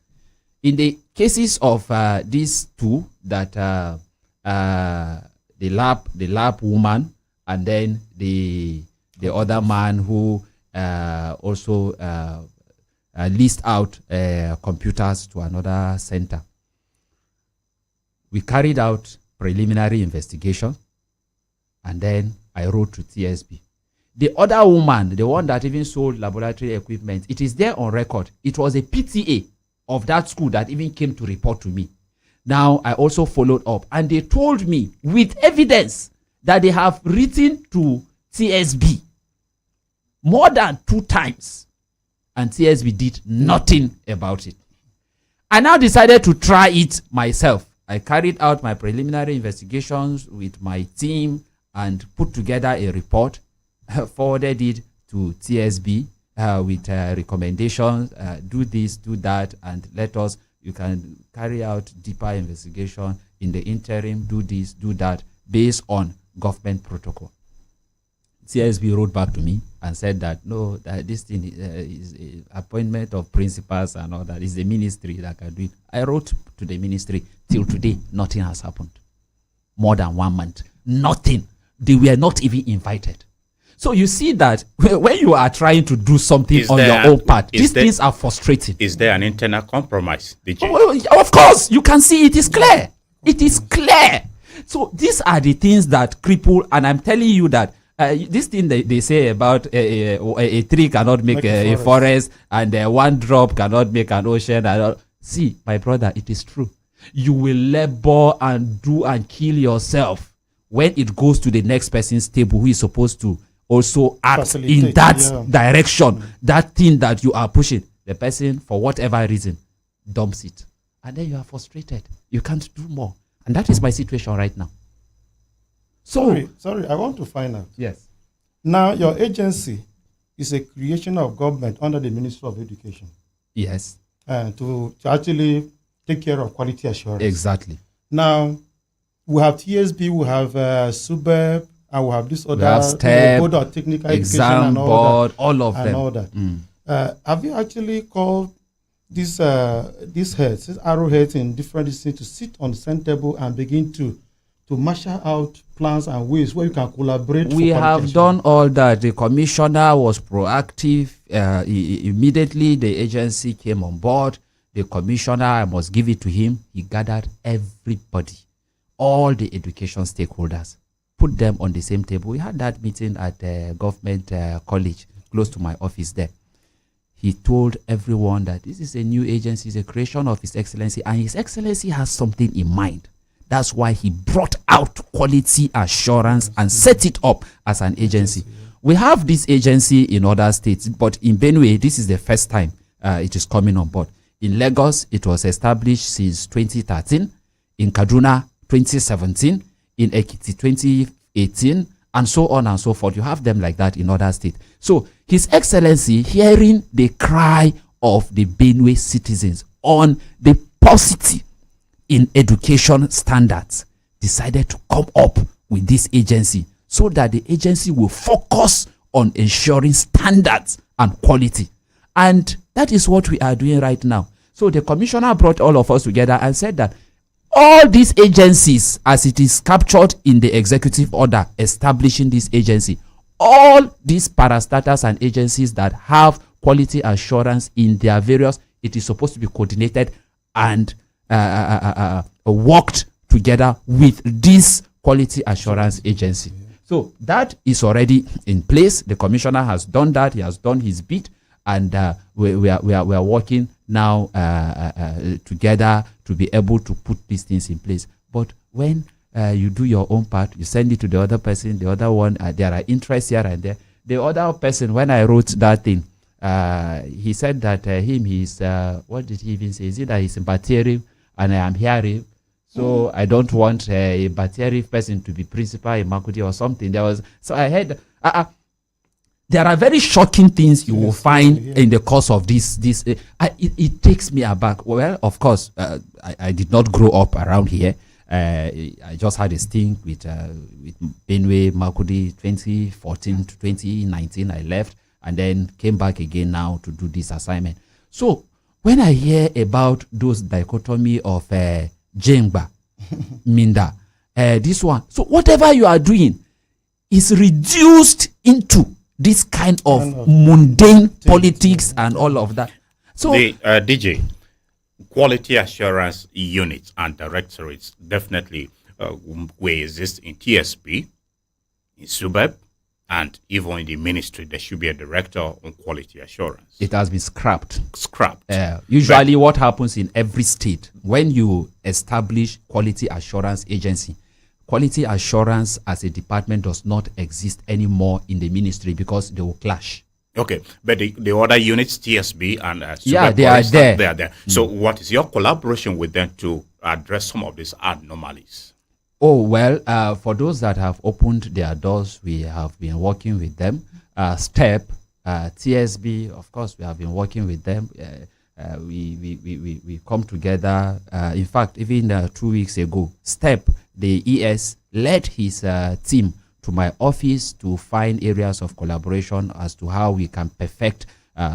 In the cases of these two, that the lab woman and then the other man who also leased out computers to another center. We carried out preliminary investigation, and then I wrote to TSB. The other woman, the one that even sold laboratory equipment, it is there on record. It was a PTA of that school that even came to report to me. Now, I also followed up, and they told me with evidence that they have written to TSB more than 2 times. And TSB did nothing about it. I now decided to try it myself. I carried out my preliminary investigations with my team and put together a report, forwarded it to TSB with recommendations, do this, do that, and you can carry out deeper investigation in the interim, do this, do that, based on government protocol. CSB wrote back to me and said that no, that this thing is appointment of principals and all that is the ministry that can do it. I wrote to the ministry. Till today, nothing has happened. More than 1 month, nothing. They were not even invited. So you see that when you are trying to do something on your own part, these things are frustrating. Is there an internal compromise? Of course, you can see it is clear. It is clear. So these are the things that cripple, and I'm telling you that this thing they say about a tree cannot make a forest, and one drop cannot make an ocean. See, my brother, it is true. You will labor and do and kill yourself when it goes to the next person's table who is supposed to also act in that direction, that thing that you are pushing. The person, for whatever reason, dumps it. And then you are frustrated. You can't do more. And that is my situation right now. So, sorry, I want to find out. Yes. Now, your agency is a creation of government under the Ministry of Education. Yes. To actually take care of quality assurance. Exactly. Now, we have TSB, we have SUBEB, and we have this other, we have STEP, Board of Technical Exam Education and Board, all of and them. All that. Have you actually called these heads, these arrowheads in different districts to sit on the same table and begin to marshal out plans and ways where you can collaborate? We have done all that. The commissioner was proactive. Immediately the agency came on board. The commissioner, I must give it to him, he gathered everybody, all the education stakeholders, put them on the same table. We had that meeting at government college, close to my office there. He told everyone that this is a new agency, it's a creation of His Excellency, and His Excellency has something in mind. That's why he brought out quality assurance and set it up as an agency. We have this agency in other states, but in Benue, this is the first time it is coming on board. In Lagos, it was established since 2013. In Kaduna, 2017. In Ekiti, 2018. And so on and so forth. You have them like that in other states. So, His Excellency, hearing the cry of the Benue citizens on the paucity in education standards, decided to come up with this agency so that the agency will focus on ensuring standards and quality. And that is what we are doing right now. So the commissioner brought all of us together and said that all these agencies, as it is captured in the executive order establishing this agency, all these parastatals and agencies that have quality assurance in their various, it is supposed to be coordinated and worked together with this quality assurance agency. So that is already in place. The commissioner has done that. He has done his bit. And we are working now together to be able to put these things in place. But when you do your own part, you send it to the other person, the other one, there are interests here and there. The other person, when I wrote that thing, he said that he's, what did he even say? Is it that he's in Bateri and I am hearing? So I don't want a Bateri person to be principal in Makurdi or something. So I heard... there are very shocking things you will find in the course of this. It takes me aback. Well, of course, I did not grow up around here. I just had a stint with Benue Makurdi 2014 to 2019. I left and then came back again now to do this assignment. So when I hear about those dichotomy of Jengba, Minda, this one, so whatever you are doing is reduced into this kind of mundane politics and all of that. So the DJ, quality assurance units and directorates definitely will exist in TSB, in SUBEB, and even in the ministry. There should be a director on quality assurance. It has been scrapped. Usually what happens in every state, when you establish quality assurance agency, quality assurance as a department does not exist anymore in the ministry because they will clash. Okay, but the other units, TSB and SUBEB, they are there. They are there. So what is your collaboration with them to address some of these anomalies? Oh, well, for those that have opened their doors, we have been working with them. STEP, TSB, of course, we have been working with them. We come together. In fact, even 2 weeks ago, STEP, the ES, led his team to my office to find areas of collaboration as to how we can perfect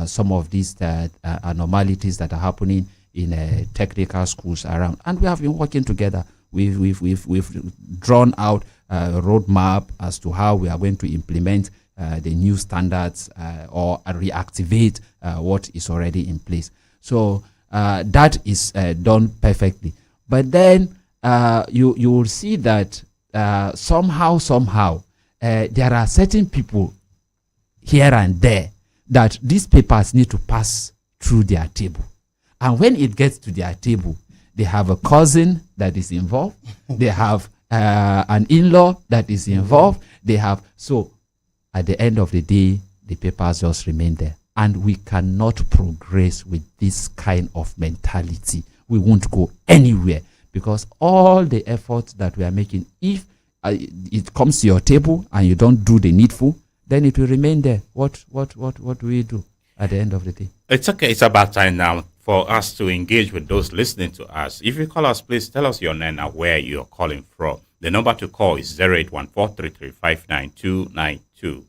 some of these anomalies that are happening in technical schools around. And we have been working together. We've drawn out a roadmap as to how we are going to implement the new standards or reactivate what is already in place. So that is done perfectly. But then you will see that somehow there are certain people here and there that these papers need to pass through their table. And when it gets to their table, they have a cousin that is involved. They have an in-law that is involved. They have, so at the end of the day, the papers just remain there. And we cannot progress with this kind of mentality. We won't go anywhere because all the efforts that we are making, if it comes to your table and you don't do the needful, then it will remain there. What do we do at the end of the day? It's okay. It's about time now for us to engage with those listening to us. If you call us, please tell us your name and where you're calling from. The number to call is 0814-335-9292,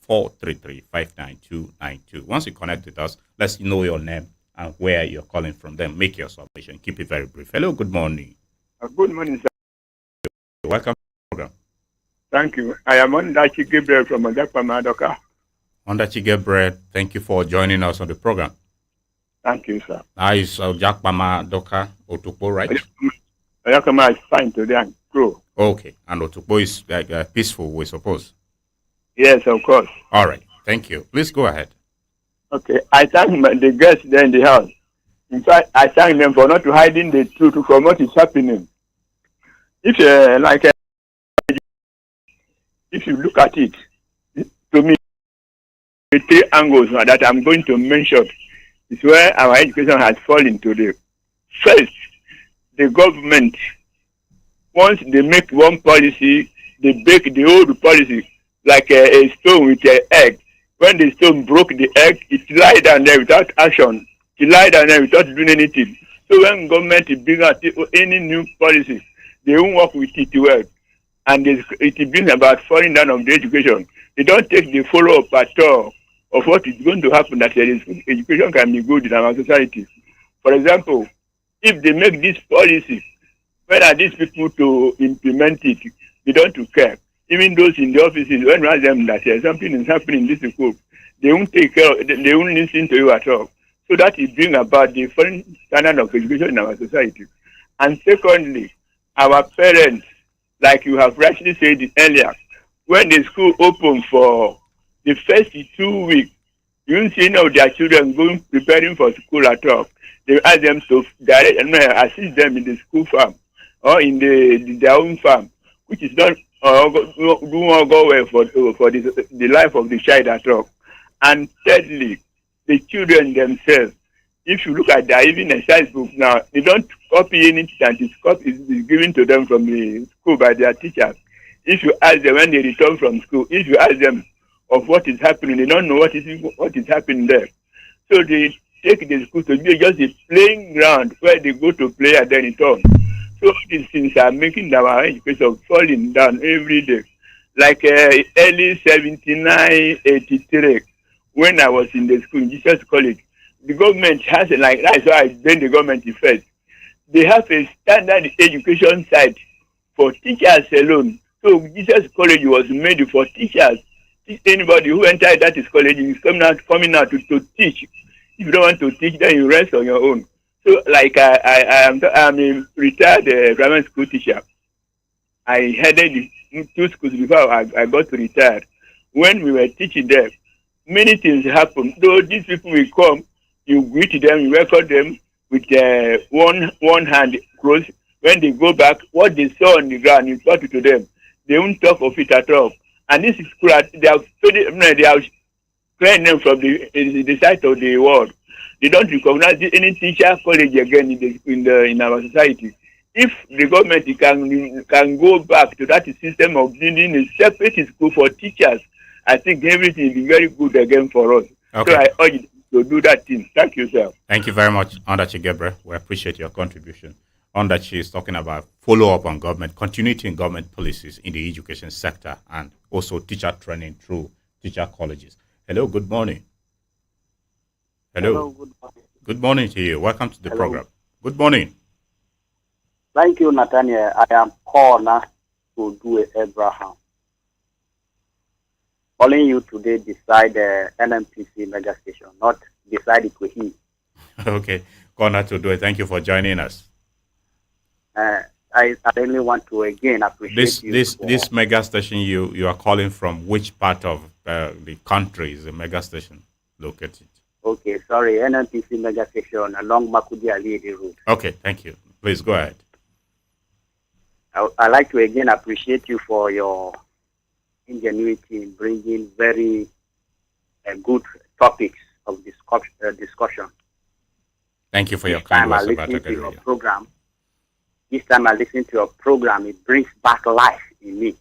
0814-335-9292. Once you connect with us, let's know your name and where you're calling from. Then make your submission. Keep it very brief. Hello, good morning. Good morning, sir. Welcome to the program. Thank you. I am Ondachi Gabriel from Jakpama Doka. Ondachi Gabriel, thank you for joining us on the program. Thank you, sir. Now is Jakpama Doka Otukpo, right? Jakpama is fine today and true. Okay, and Otukpo is peaceful, we suppose. Yes, of course. All right, thank you. Please go ahead. Okay, I thank the guests there in the house. In fact, I thank them for not hiding the truth from what is happening. If you look at it, to me, the three angles that I'm going to mention is where our education has fallen today. First, the government, once they make one policy, they break the old policy like a stone with an egg. When the stone broke the egg, it lied down there without action. It lied down there without doing anything. So when government brings out any new policy, they won't work with it well. And it brings about falling down of the education. They don't take the follow-up at all of what is going to happen that education can be good in our society. For example, if they make this policy, when are these people to implement it? They don't care. Even those in the offices, when you ask them that something is happening in this school, they won't take care of, they won't listen to you at all. So that is bring about the foreign standard of education in our society. And secondly, our parents, like you have rightly said earlier, when the school opened for the first 2 weeks, you don't see any of their children preparing for school at all. They ask them to assist them in the school farm or in their own farm, which is not doing go well for the life of the child at all. And thirdly, the children themselves. If you look at their even exercise book now, they don't copy anything that is given to them from the school by their teachers. If you ask them when they return from school, if you ask them of what is happening, they don't know what is happening there. So they take the school to be just a playing ground where they go to play and then return. So these things are making our education falling down every day. Like early 79, 83, when I was in the school, in Jesus College, the government has that's why I blame the government first. They have a standard education site for teachers alone. So Jesus College was made for teachers. Anybody who entered that college is coming out to teach. If you don't want to teach, then you rest on your own. So like I'm a retired primary school teacher. I headed 2 schools before I got to retire. When we were teaching there, many things happened. Though these people will come, you greet them, you welcome them with one hand closed. When they go back, what they saw on the ground, you talk to them. They won't talk of it at all. And this is correct. They have cleared them from the side of the world. They don't recognize any teacher college again in our society. If the government can go back to that system of building a separate school for teachers, I think everything will be very good again for us. Okay. So I urge you to do that thing. Thank you, sir. Thank you very much, Ondachi Gabriel. We appreciate your contribution. on that she is talking about follow-up on government, continuity in government policies in the education sector, and also teacher training through teacher colleges. Hello, good morning. Hello. Good morning. Good morning to you. Welcome to the Hello. program. Good morning. Thank you, Nathaniel. I am Corner to do Abraham. Calling you today beside the NMPC mega station, not beside the Kwehi. Okay, Corner to do it. Thank you for joining us. I really want to again appreciate This mega station you are calling from, which part of the country is the mega station located? Okay, sorry, NMPC mega station along Makudi Ali Road. Okay, thank you. Please go ahead. I like to again appreciate you for your ingenuity in bringing very good topics of discussion. Thank you for your kind words about your program. This time I listen to your program, it brings back life in me.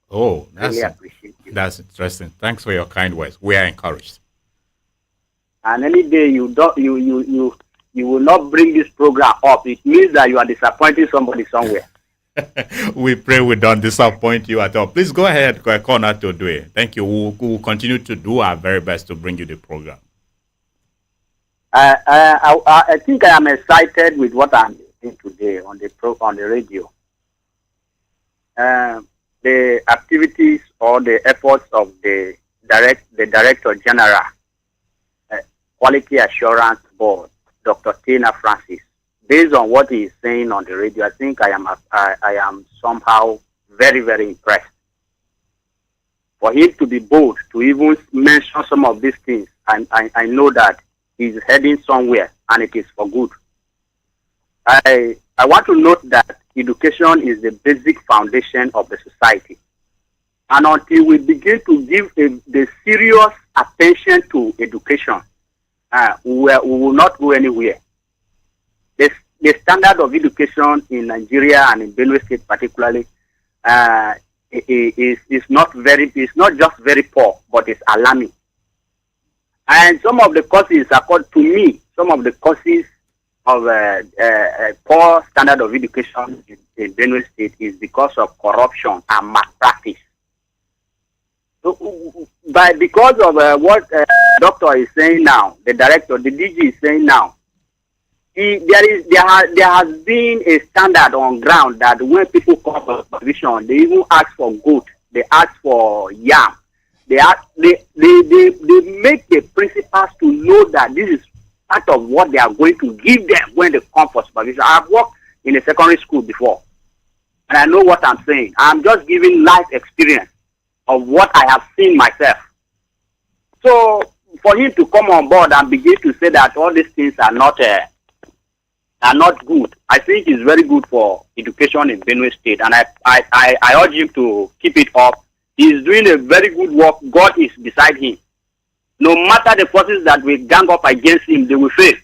Oh, really appreciate you. That's interesting. Thanks for your kind words. We are encouraged. And any day you will not bring this program up, it means that you are disappointing somebody somewhere. We pray we don't disappoint you at all. Please go ahead, Corner to do it. Thank you. We'll continue to do our very best to bring you the program. I think I am excited with what I'm doing today on the radio. The activities or the efforts of the Director General, Quality Assurance Board, Dr. Tina Francis. Based on what he is saying on the radio, I think I am somehow very, very impressed. For him to be bold to even mention some of these things, I know that he's heading somewhere and it is for good. I want to note that education is the basic foundation of the society. And until we begin to give the serious attention to education, we will not go anywhere. The standard of education in Nigeria and in Benue State particularly is not just very poor, but it's alarming. And some of the causes, according to me, some of the causes of poor standard of education in Benue State is because of corruption and malpractice. So, because of what doctor is saying now, the director, the DG is saying now, there has been a standard on ground that when people come for supervision, they even ask for goat, they ask for yam, they make the principals to know that this is part of what they are going to give them when they come for supervision. I've worked in a secondary school before, and I know what I'm saying. I'm just giving life experience of what I have seen myself. So for him to come on board and begin to say that all these things are not good, I think is very good for education in Benue State, and I urge him to keep it up. He's doing a very good work. God is beside him. No matter the forces that will gang up against him, they will fail.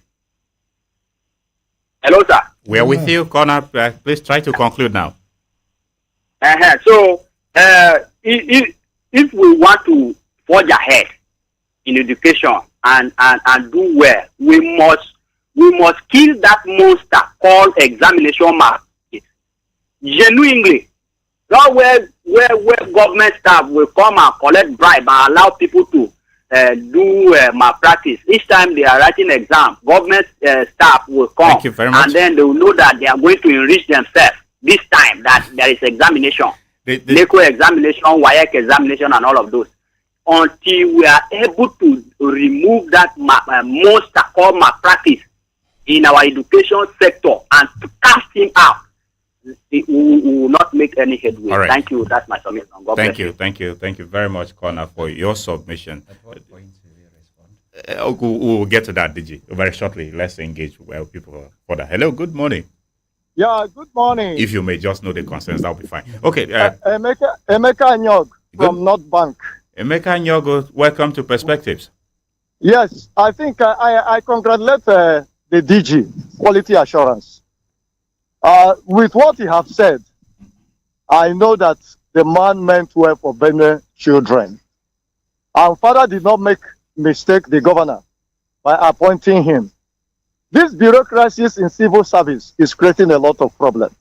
Hello, sir. We are with you, Corner. Please try to conclude now. So, if we want to forge ahead in education and do well, we must kill that monster called examination mark. Genuinely. Not where government staff will come and collect bribe and allow people to do malpractice. Each time they are writing exam, government staff will come. Thank you very much. And then they will know that they are going to enrich themselves this time that there is examination. NECO examination, WAEC examination, and all of those. Until we are able to remove that monster called malpractice in our education sector and to cast him out, we will not make any headway. All right. Thank you. That's my submission. God bless you. Thank you very much, Corner, for your submission. At what point will you respond? We'll get to that, DG, very shortly. Let's engage with people for that. Hello, good morning. Yeah, good morning. If you may just know the concerns, that'll be fine. Okay. Emeka Nyog from North Bank. Emeka Nyogo, welcome to Perspectives. Yes, I think I congratulate the DG, Quality Assurance. With what he has said, I know that the man meant well for Benue children. Our father did not make mistake the governor by appointing him. These bureaucracies in civil service is creating a lot of problems.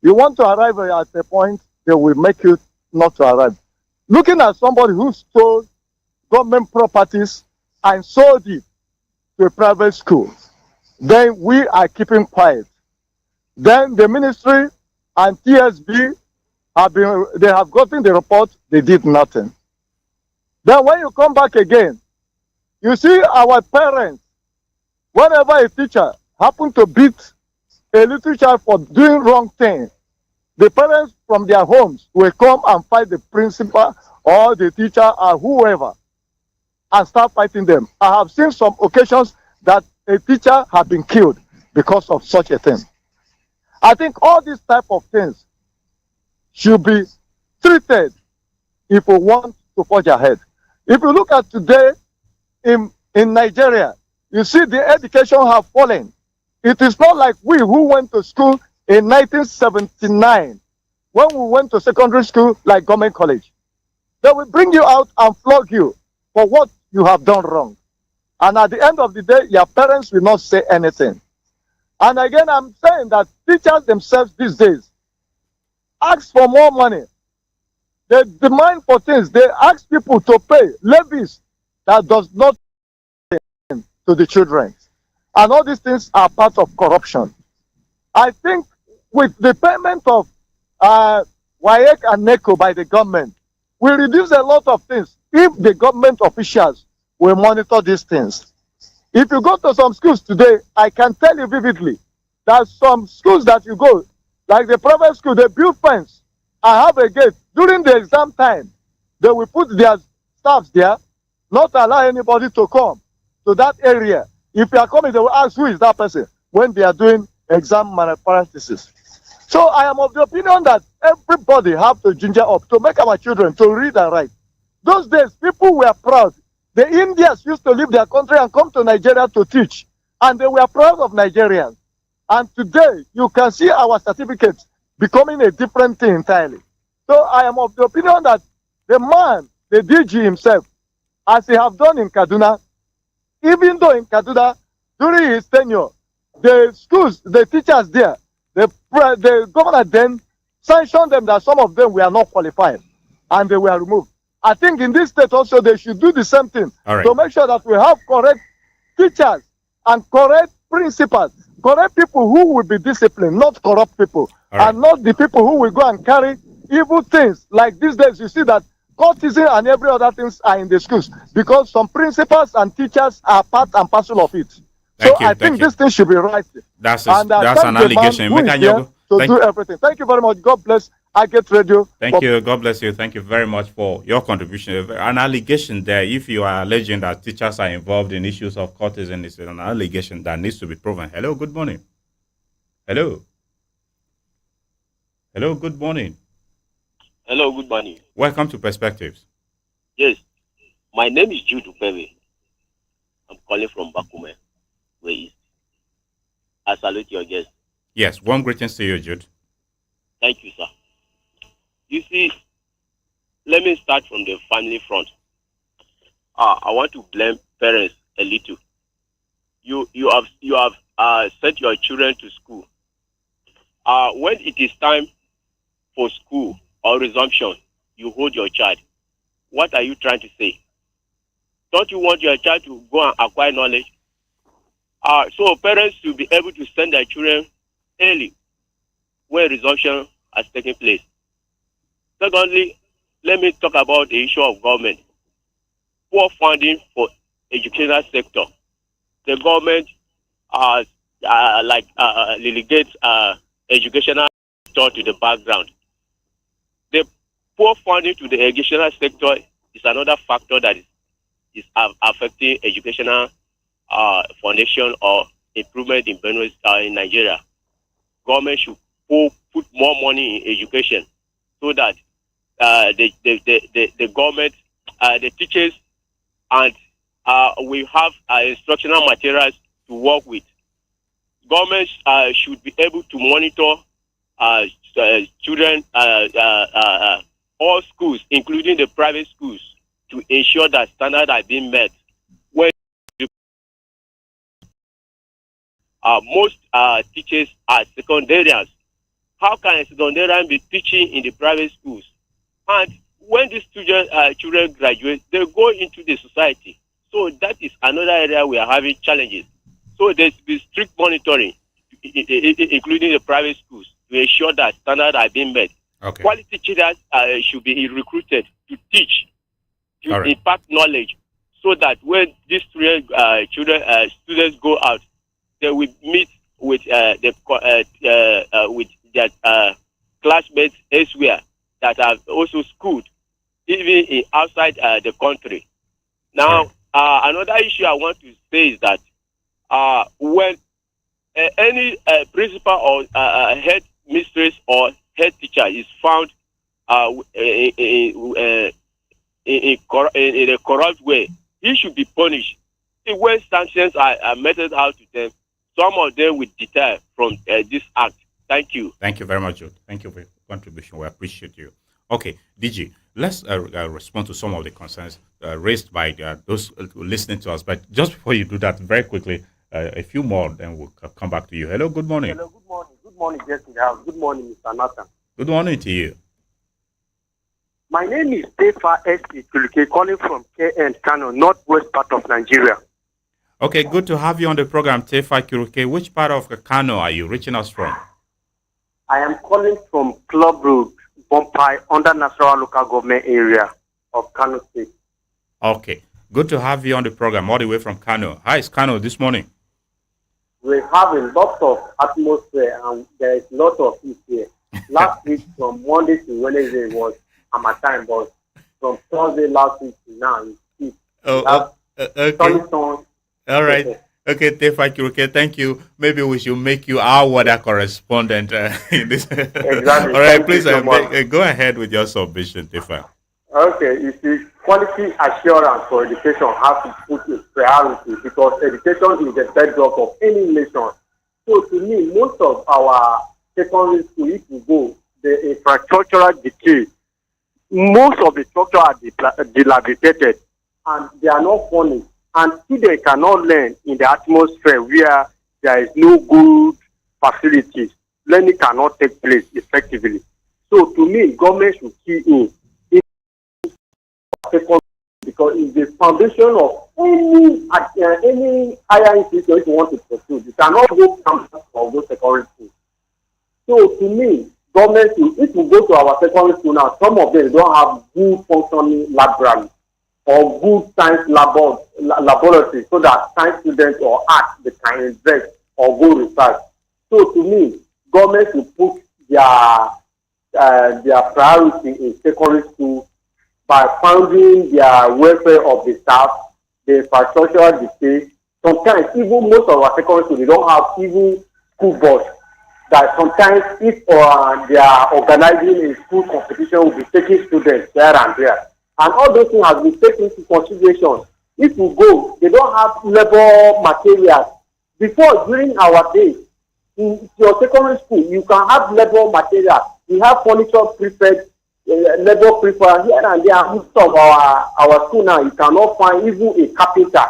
You want to arrive at a point, they will make you not to arrive. Looking at somebody who stole government properties and sold it to a private school, then we are keeping quiet. Then the ministry and TSB they have gotten the report, they did nothing. Then when you come back again, you see our parents, whenever a teacher happen to beat a little child for doing wrong thing, the parents from their homes will come and fight the principal or the teacher or whoever and start fighting them. I have seen some occasions that a teacher has been killed because of such a thing. I think all these type of things should be treated if we want to forge ahead. If you look at today in Nigeria, you see the education have fallen. It is not like we who went to school in 1979 when we went to secondary school like government college. They will bring you out and flog you for what you have done wrong. And at the end of the day, your parents will not say anything. And again, I'm saying that teachers themselves these days ask for more money. They demand for things. They ask people to pay levies that does not to the children. And all these things are part of corruption. I think with the payment of WAEC and NECO by the government, we reduce a lot of things if the government officials will monitor these things. If you go to some schools today, I can tell you vividly that some schools that you go, like the private school, they build fence and have a gate. During the exam time, they will put their staffs there, not allow anybody to come to that area. If you are coming, they will ask who is that person when they are doing exam malpractices. So I am of the opinion that everybody have to ginger up to make our children to read and write. Those days, people were proud. The Indians used to leave their country and come to Nigeria to teach, and they were proud of Nigerians. And today, you can see our certificates becoming a different thing entirely. So I am of the opinion that the man, the DG himself, as he have done in Kaduna, even though in Kaduna, during his tenure, the schools, the teachers there, the governor then sanctioned them that some of them were not qualified, and they were removed. I think in this state also they should do the same thing to make sure that we have correct teachers and correct principals, correct people who will be disciplined, not corrupt people, and not the people who will go and carry evil things. Like these days, you see that cultism and every other things are in the schools because some principals and teachers are part and parcel of it. I think this thing should be right. That's an allegation. To do everything. Thank you very much. God bless. I get radio. Thank you. God bless you. Thank you very much for your contribution. An allegation there, if you are alleging that teachers are involved in issues of cultism, is an allegation that needs to be proven. Hello, good morning. Hello. Hello, good morning. Hello, good morning. Welcome to Perspectives. Yes, my name is Jude Upebe. I'm calling from Bakume, Way East. I salute your guest. Yes, warm greetings to you, Jude. Thank you, sir. You see, let me start from the family front. I want to blame parents a little. You have sent your children to school. When it is time for school or resumption, you hold your child. What are you trying to say? Don't you want your child to go and acquire knowledge? So parents should be able to send their children early when resumption has taken place. Secondly, let me talk about the issue of government. Poor funding for educational sector. The government relegates educational sector to the background. The poor funding to the educational sector is another factor that is affecting educational foundation or improvement in Benue in Nigeria. Government should put more money in education so that the government, the teachers, and we have instructional materials to work with. Government should be able to monitor children, all schools, including the private schools, to ensure that standards are being met. most teachers are secondarians. How can a secondarian be teaching in the private schools? And when these children graduate, they go into the society. So that is another area we are having challenges. So there's be strict monitoring, including the private schools, to ensure that standards are being met. Okay. Quality teachers should be recruited to teach, to All right. impart knowledge, so that when these students go out, they will meet with with their classmates elsewhere that are also schooled, even outside the country. Now, another issue I want to say is that when any principal or head mistress or head teacher is found in a corrupt way, he should be punished. When sanctions are meted out to them, some of them will deter from this act. Thank you. Thank you very much, Jude. Thank you for your contribution. We appreciate you. Okay, DG, let's respond to some of the concerns raised by those listening to us. But just before you do that, very quickly, a few more, then we'll come back to you. Hello, good morning. Hello, good morning. Good morning, Jesse. Good morning, Mr. Nathan. Good morning to you. My name is Tefa S.T. Tuluke, calling from KN Kano, northwest part of Nigeria. Okay, good to have you on the program, Tefa Kiruke. Which part of Kano are you reaching us from? I am calling from Club Road, Bompai, under Nasarawa local government area of Kano State. Okay, good to have you on the program all the way from Kano. How is Kano this morning? We have a lot of atmosphere and there is a lot of heat here. Last week, from Monday to Wednesday, was Harmattan, but from Thursday last week to now, it's heat. Okay. All right. Okay, Tefa Kiruke, thank you. Maybe we should make you our weather correspondent in this. Exactly. All right, Thank please you so much. go ahead with your submission, Tefa. Okay, you see, quality assurance for education has to put a priority because education is the bedrock of any nation. So to me, most of our secondary school, if you go, the infrastructural decay, most of the structure are dilapidated and they are not furnished. And students cannot learn in the atmosphere where there is no good facilities. Learning cannot take place effectively. So to me, government should key in because it's the foundation of any higher institution if you want to pursue. You cannot go campus or go secondary school. So to me, government should, if you go to our secondary school now, some of them don't have good functioning libraries or good science laboratories so that science students or art they can invest or go research. So to me, government should put their priority in secondary school by funding their welfare of the staff, the infrastructure decay. Sometimes even most of our secondary schools, they don't have even school bus. That sometimes if they are organizing a school competition, will be taking students there and there. And all those things have been taken into consideration. If you go, they don't have labor materials. Before, during our days, in your secondary school, you can have labor materials. We have furniture prepared, labor prepared here and there. Most of our school now, you cannot find even a carpenter.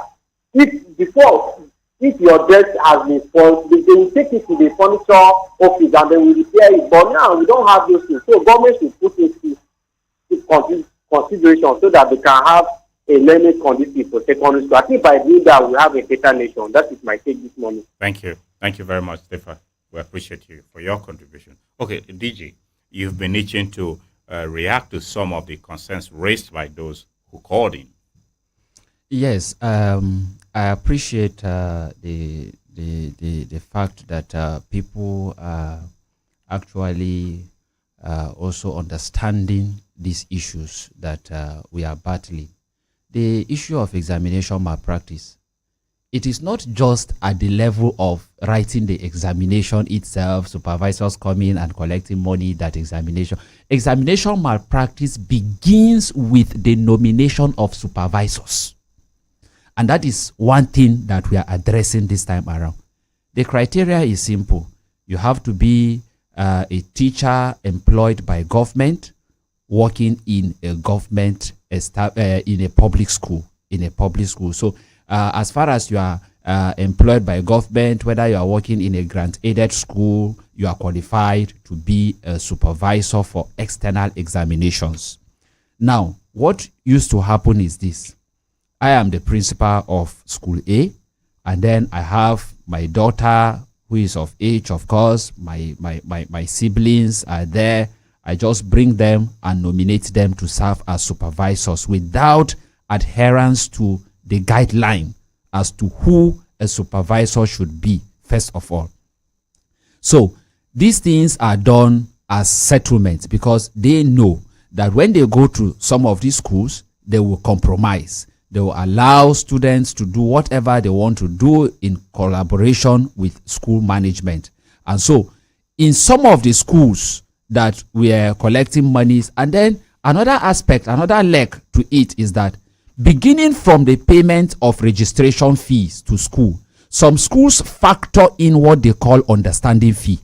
If your desk has been spoiled, they will take it to the furniture office and they will repair it. But now we don't have those things. So government should put it into consideration so that they can have a learning condition for secondary school. I think by doing that, we have a better nation. That is my take this morning. Thank you. Thank you very much, Tefa. We appreciate you for your contribution. Okay, DG, you've been itching to react to some of the concerns raised by those who called in. Yes, I appreciate the fact that people are actually also understanding these issues that we are battling. The issue of examination malpractice, it is not just at the level of writing the examination itself, supervisors coming and collecting money, that examination malpractice begins with the nomination of supervisors. And that is one thing that we are addressing this time around. The criteria is simple. You have to be a teacher employed by government, working in a government in a public school. So as far as you are employed by government, whether you are working in a grant-aided school, you are qualified to be a supervisor for external examinations. Now, what used to happen is this. I am the principal of school A, and then I have my daughter who is of age, of course. My siblings are there. I just bring them and nominate them to serve as supervisors without adherence to the guideline as to who a supervisor should be, first of all. So these things are done as settlements because they know that when they go to some of these schools, they will compromise. They will allow students to do whatever they want to do in collaboration with school management. And so in some of the schools that we are collecting monies, and then another aspect, another leg to it is that beginning from the payment of registration fees to school, some schools factor in what they call understanding fee.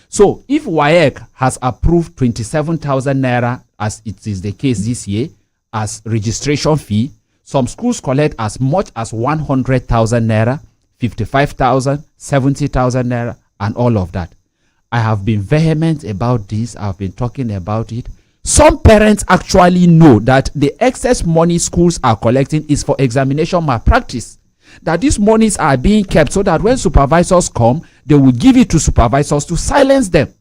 So if WAEC has approved 27,000 naira, as it is the case this year, as registration fee, some schools collect as much as 100,000 naira, 55,000, 70,000 naira, and all of that. I have been vehement about this. I've been talking about it. Some parents actually know that the excess money schools are collecting is for examination malpractice. That these monies are being kept so that when supervisors come, they will give it to supervisors to silence them.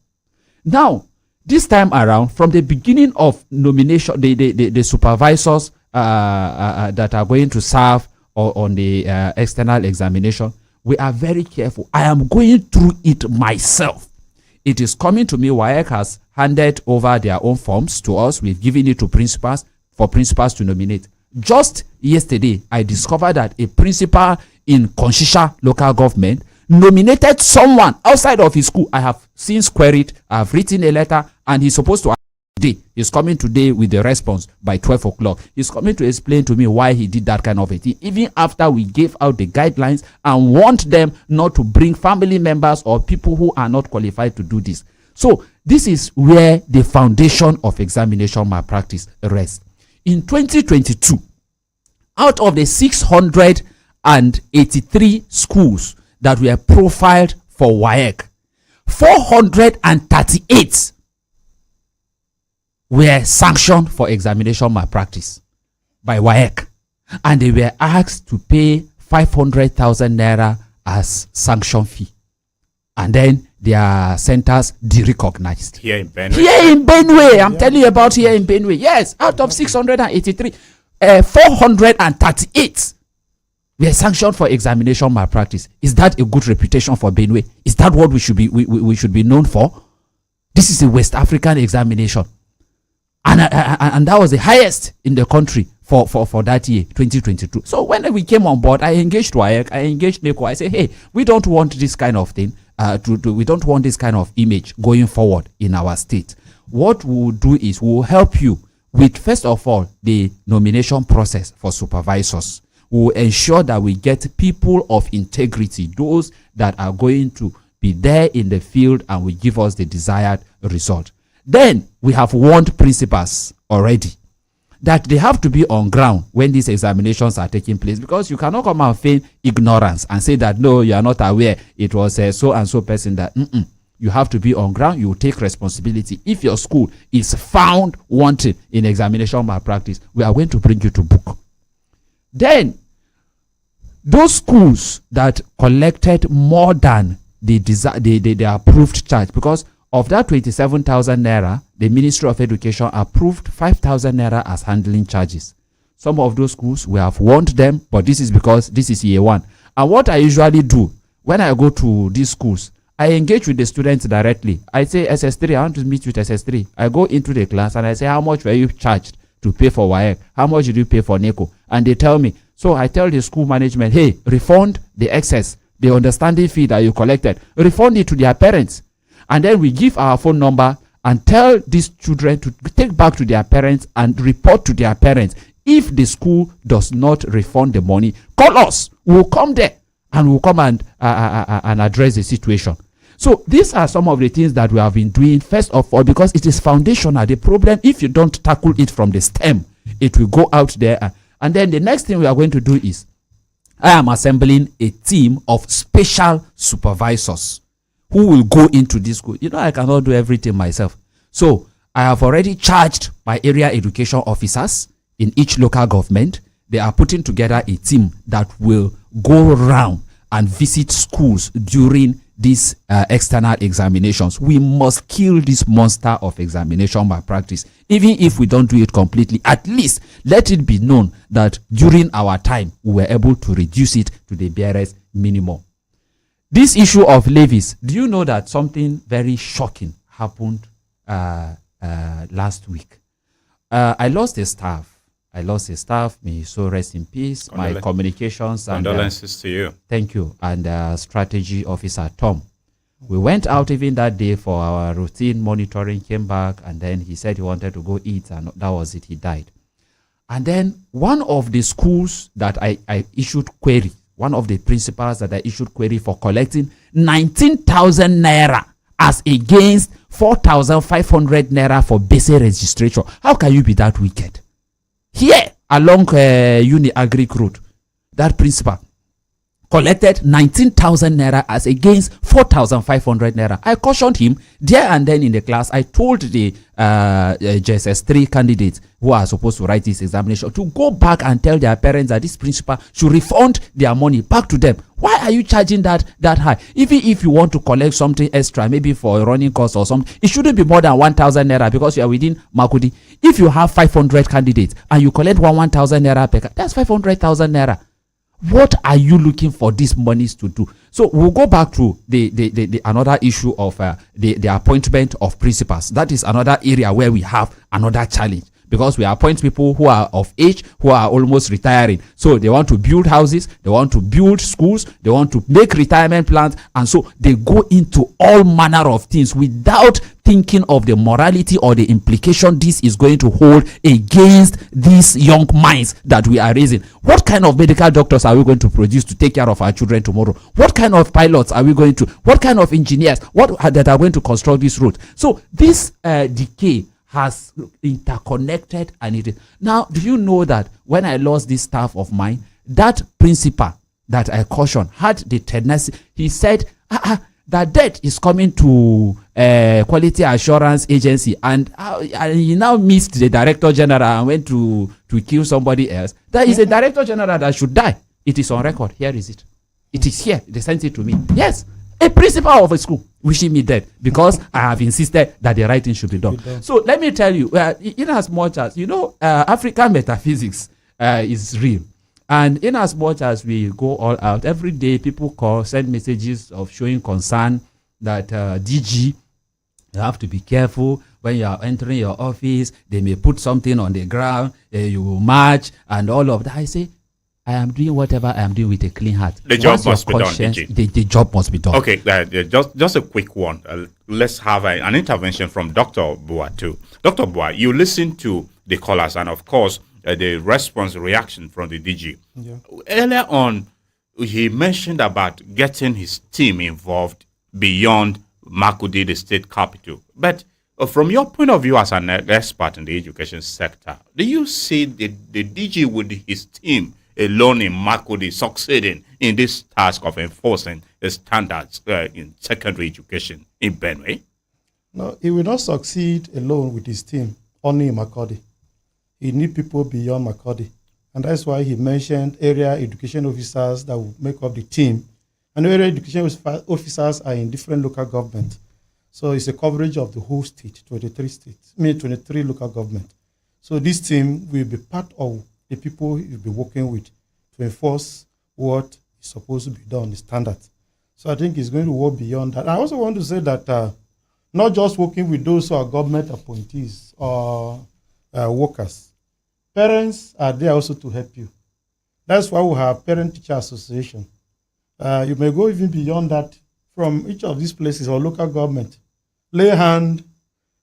Now, this time around, from the beginning of nomination, the supervisors that are going to serve on the external examination, we are very careful. I am going through it myself. It is coming to me. WAEC has handed over their own forms to us. We've given it to principals for principals to nominate. Just yesterday, I discovered that a principal in Konshisha local government nominated someone outside of his school. I have since queried, I have written a letter, and he's supposed to today. He's coming today with the response by 12 o'clock. He's coming to explain to me why he did that kind of a thing, even after we gave out the guidelines and want them not to bring family members or people who are not qualified to do this. So this is where the foundation of examination malpractice rests. In 2022, out of the 683 schools that were profiled for WAEC, 438 were sanctioned for examination malpractice by WAEC, and they were asked to pay 500,000 naira as sanction fee, and then their centers derecognized. Here in Benue. Here in Benue, I'm telling you about here in Benue. Yes, out of 683, 438 were sanctioned for examination malpractice. Is that a good reputation for Benue? Is that what we should be known for? This is a West African examination. And that was the highest in the country for that year, 2022. So when we came on board, I engaged WAEC, I engaged NECO. I said, hey, we don't want this kind of thing. We don't want this kind of image going forward in our state. What we will do is we will help you with, first of all, the nomination process for supervisors. We will ensure that we get people of integrity, those that are going to be there in the field and will give us the desired result. Then we have warned principals already that they have to be on ground when these examinations are taking place, because you cannot come and feign ignorance and say that no, you are not aware it was a so and so person that you have to be on ground. You will take responsibility. If your school is found wanted in examination malpractice, we are going to bring you to book. Then those schools that collected more than the approved charge, because of that 27,000 naira, the Ministry of Education approved 5,000 naira as handling charges. Some of those schools, we have warned them, but this is because this is year one. And what I usually do when I go to these schools, I engage with the students directly. I say, SS3, I want to meet with SS3. I go into the class and I say, how much were you charged to pay for WAEC? How much did you pay for NECO? And they tell me. So I tell the school management, hey, refund the excess, the understanding fee that you collected. Refund it to their parents. And then we give our phone number and tell these children to take back to their parents and report to their parents. If the school does not refund the money, call us. We'll come there and we'll come and address the situation. So these are some of the things that we have been doing, first of all, because it is foundational. The problem, if you don't tackle it from the stem, it will go out there. And then the next thing we are going to do is I am assembling a team of special supervisors who will go into this school. You know, I cannot do everything myself. So I have already charged my area education officers in each local government. They are putting together a team that will go around and visit schools during these external examinations. We must kill this monster of examination malpractice. Even if we don't do it completely, at least let it be known that during our time, we were able to reduce it to the barest minimum. This issue of levies, do you know that something very shocking happened last week? I lost a staff. May he so rest in peace. My communications and condolences to you. Thank you. And strategy officer Tom. We went out even that day for our routine monitoring, came back, and then he said he wanted to go eat, and that was it. He died. And then one of the schools that I issued query, one of the principals that I issued query for collecting 19,000 naira as against 4,500 naira for basic registration. How can you be that wicked? Here along Uni Agric Road, that principal collected 19,000 naira as against 4,500 naira. I cautioned him there and then in the class. I told the JSS3 candidates who are supposed to write this examination to go back and tell their parents that this principal should refund their money back to them. Why are you charging that high? Even if you want to collect something extra, maybe for a running cost or something, it shouldn't be more than 1,000 naira because you are within Makurdi. If you have 500 candidates and you collect 1,000 naira per that's 500,000 naira. What are you looking for these monies to do? So we'll go back to the another issue of the appointment of principals. That is another area where we have another challenge, because we appoint people who are of age, who are almost retiring. So they want to build houses, they want to build schools, they want to make retirement plans, and so they go into all manner of things without thinking of the morality or the implication this is going to hold against these young minds that we are raising. What kind of medical doctors are we going to produce to take care of our children tomorrow? What kind of pilots are we going to, what kind of engineers, that are going to construct this road? So this decay has interconnected, and it is. Now, do you know that when I lost this staff of mine, that principal that I cautioned had the tendency, he said, that debt is coming to quality assurance agency, and he now missed the director general and went to kill somebody else. That is a director general that should die. It is on record. Here is it. It is here. They sent it to me. Yes, a principal of a school wishing me dead because I have insisted that the right thing should be done. So let me tell you, in as much as, African metaphysics is real. And in as much as we go all out, every day people call, send messages of showing concern that DG, you have to be careful when you are entering your office. They may put something on the ground, you will march and all of that. I say, I am doing whatever I am doing with a clean heart. The job must be done, DG. The job must be done. Okay, just a quick one. Let's have an intervention from Dr. Bua too. Dr. Bua, you listen to the callers and of course, the reaction from the DG. Yeah. Earlier on, he mentioned about getting his team involved beyond Makurdi, the state capital. But from your point of view as an expert in the education sector, do you see the DG with his team alone in Makurdi succeeding in this task of enforcing the standards in secondary education in Benue? No, he will not succeed alone with his team, only in Makurdi. He needs people beyond Makurdi. And that's why he mentioned area education officers that will make up the team. And area education officers are in different local governments. So it's a coverage of the whole state, 23 local governments. So this team will be part of the people you'll be working with to enforce what is supposed to be done, the standards. So I think it's going to work beyond that. I also want to say that not just working with those who are government appointees or workers. Parents are there also to help you. That's why we have Parent-Teacher Association. You may go even beyond that from each of these places or local government. Lay hands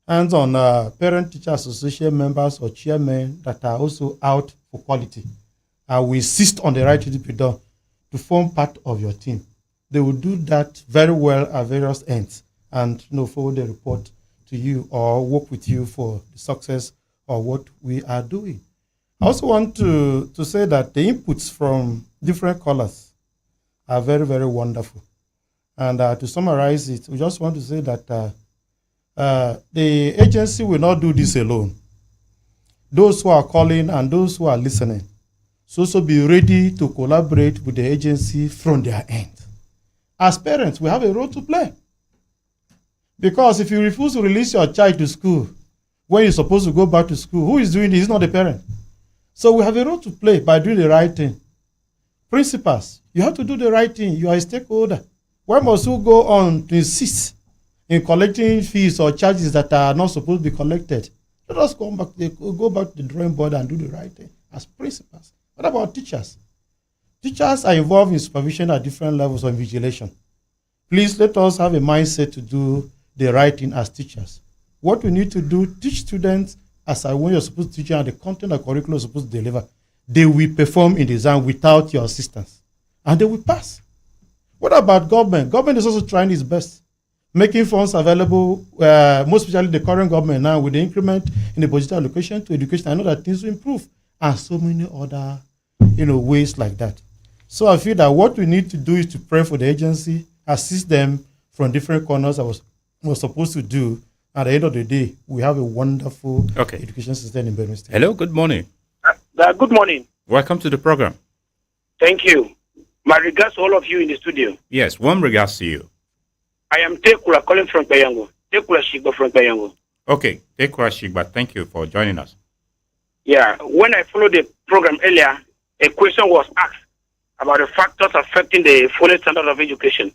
on Parent-Teacher Association members or chairmen that are also out for quality. We insist on the right to be done to form part of your team. They will do that very well at various ends and forward the report to you or work with you for the success of what we are doing. I also want to say that the inputs from different colors are very, very wonderful. And to summarize it, we just want to say that the agency will not do this alone. Those who are calling and those who are listening should also be ready to collaborate with the agency from their end. As parents, we have a role to play. Because if you refuse to release your child to school when you're supposed to go back to school, who is doing this? It's not the parent. So we have a role to play by doing the right thing. Principals, you have to do the right thing. You are a stakeholder. Why must you go on to insist in collecting fees or charges that are not supposed to be collected? Let us go back to the drawing board and do the right thing as principals. What about teachers? Teachers are involved in supervision at different levels of vigilation. Please let us have a mindset to do the right thing as teachers. What we need to do, teach students as when you're supposed to teach and the content of curriculum is supposed to deliver. They will perform in the exam without your assistance. And they will pass. What about government? Government is also trying its best, making funds available, most especially the current government now with the increment in the budget allocation to education. I know that things will improve and so many other ways like that. So I feel that what we need to do is to pray for the agency, assist them from different corners I was supposed to do. At the end of the day, we have a wonderful education system in Benue State. Hello, good morning. Good morning. Welcome to the program. Thank you. My regards to all of you in the studio. Yes, warm regards to you. I am Tekula calling from Kayango. Tekula Shigba from Kayango. Okay, Tekula Shigba, thank you for joining us. Yeah, when I followed the program earlier, a question was asked about the factors affecting the falling standard of education.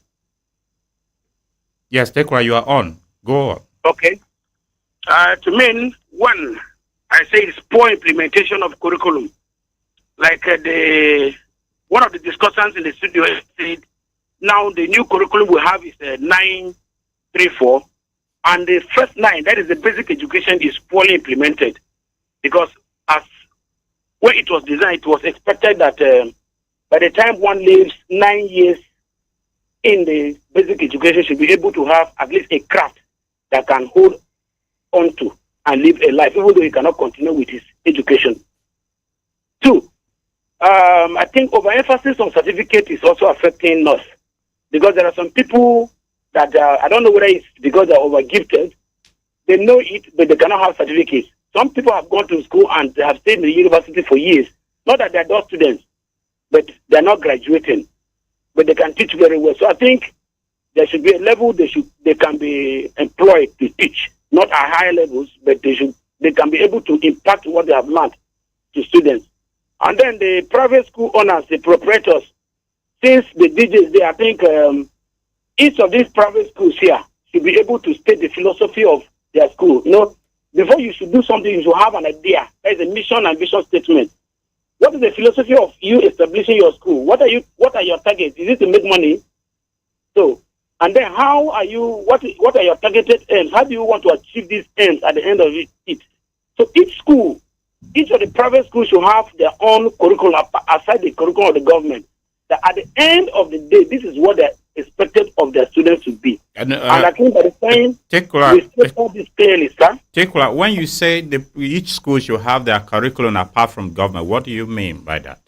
Yes, Tekula, you are on. Go on. Okay. To me, one, I say it's poor implementation of curriculum. Like one of the discussants in the studio said, now the new curriculum we have is 934, and the first 9, that is the basic education, is poorly implemented. Because as when it was designed, it was expected that by the time one lives 9 years in the basic education, should be able to have at least a craft that can hold on to and live a life, even though he cannot continue with his education. 2, I think overemphasis on certificate is also affecting us, because there are some people that I don't know whether it's because they're overgifted, they know it, but they cannot have certificates. Some people have gone to school and they have stayed in the university for years. Not that they're those students, but they're not graduating, but they can teach very well. So I think there should be a level they can be employed to teach, not at higher levels, but they can be able to impact what they have learned to students. And then the private school owners, the proprietors, since the DJs there, I think each of these private schools here should be able to state the philosophy of their school. Before you should do something, you should have an idea. That is a mission and vision statement. What is the philosophy of you establishing your school? What are your targets? Is it to make money? So, and then how are you? What are your targeted aims? How do you want to achieve these aims at the end of it? So each school, each of the private schools should have their own curriculum aside the curriculum of the government. That at the end of the day, this is what they're expected of their students to be. And I think by the time we state all this clearly, sir. Tekula, when you say each school should have their curriculum apart from government, what do you mean by that?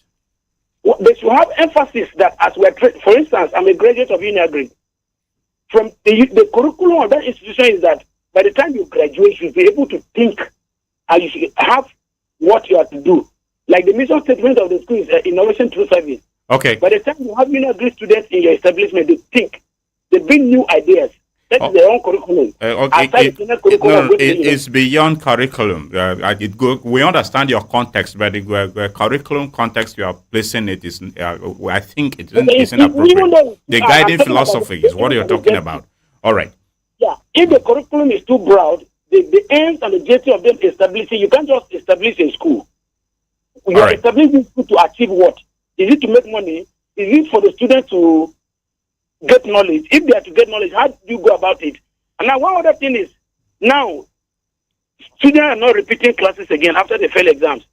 Well, they should have emphasis that as we're, for instance, I'm a graduate of Uniagri. From the curriculum of that institution is that by the time you graduate, you'll be able to think and you should have what you have to do. Like the mission statement of the school is innovation through service. Okay. By the time you have Uniagri students in your establishment, they think, they bring new ideas. That is their own curriculum. It's beyond curriculum. We understand your context, but the curriculum context you are placing it is, I think, it's inappropriate. The guiding philosophy is what you're talking about. All right. Yeah. If the curriculum is too broad, the aims and the objective of them establishing, you can't just establish a school. You are establishing school to achieve what? Is it to make money? Is it for the students to get knowledge? If they are to get knowledge, how do you go about it? And now one other thing is, now, students are not repeating classes again after they fail exams.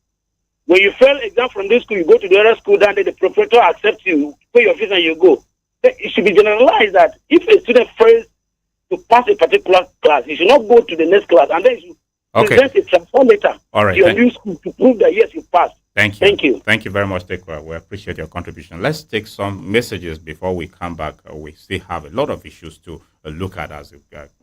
When you fail exam from this school, you go to the other school, then the proprietor accepts you, pay your fees and you go. It should be generalized that if a student fails to pass a particular class, you should not go to the next class, and then you present a transfer letter to your new school to prove that yes, you passed. Thank you. Thank you. Thank you very much, Tekwa. We appreciate your contribution. Let's take some messages before we come back. We still have a lot of issues to look at as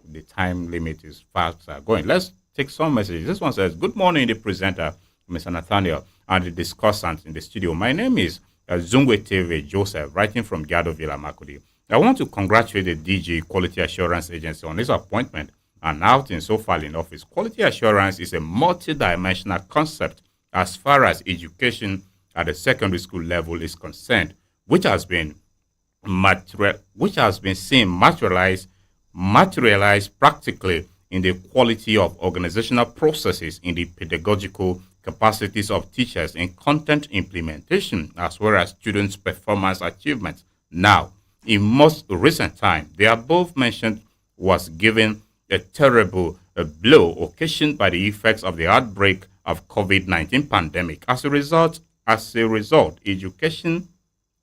the time limit is fast going. Let's take some messages. This one says, good morning, the presenter, Mr. Nathaniel, and the discussant in the studio. My name is Zungwe TV Joseph, writing from Gado Villa, Makudi. I want to congratulate the DG Quality Assurance Agency on his appointment and outing so far in office. Quality assurance is a multi-dimensional concept as far as education at the secondary school level is concerned, which has been seen materialized practically in the quality of organizational processes, in the pedagogical capacities of teachers, in content implementation, as well as students' performance achievements. Now, in most recent time, the above mentioned was given a terrible blow occasioned by the effects of the outbreak of COVID-19 pandemic. As a result, education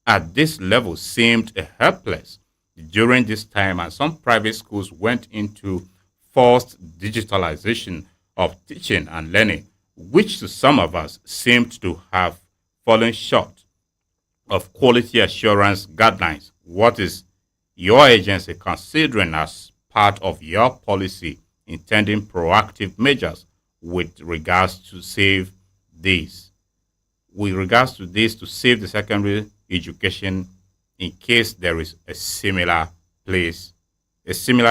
at this level seemed helpless during this time, and some private schools went into forced digitalization of teaching and learning, which to some of us seemed to have fallen short of quality assurance guidelines. What is your agency considering as part of your policy intending proactive measures with regards to save this? To save the secondary education in case there is a similar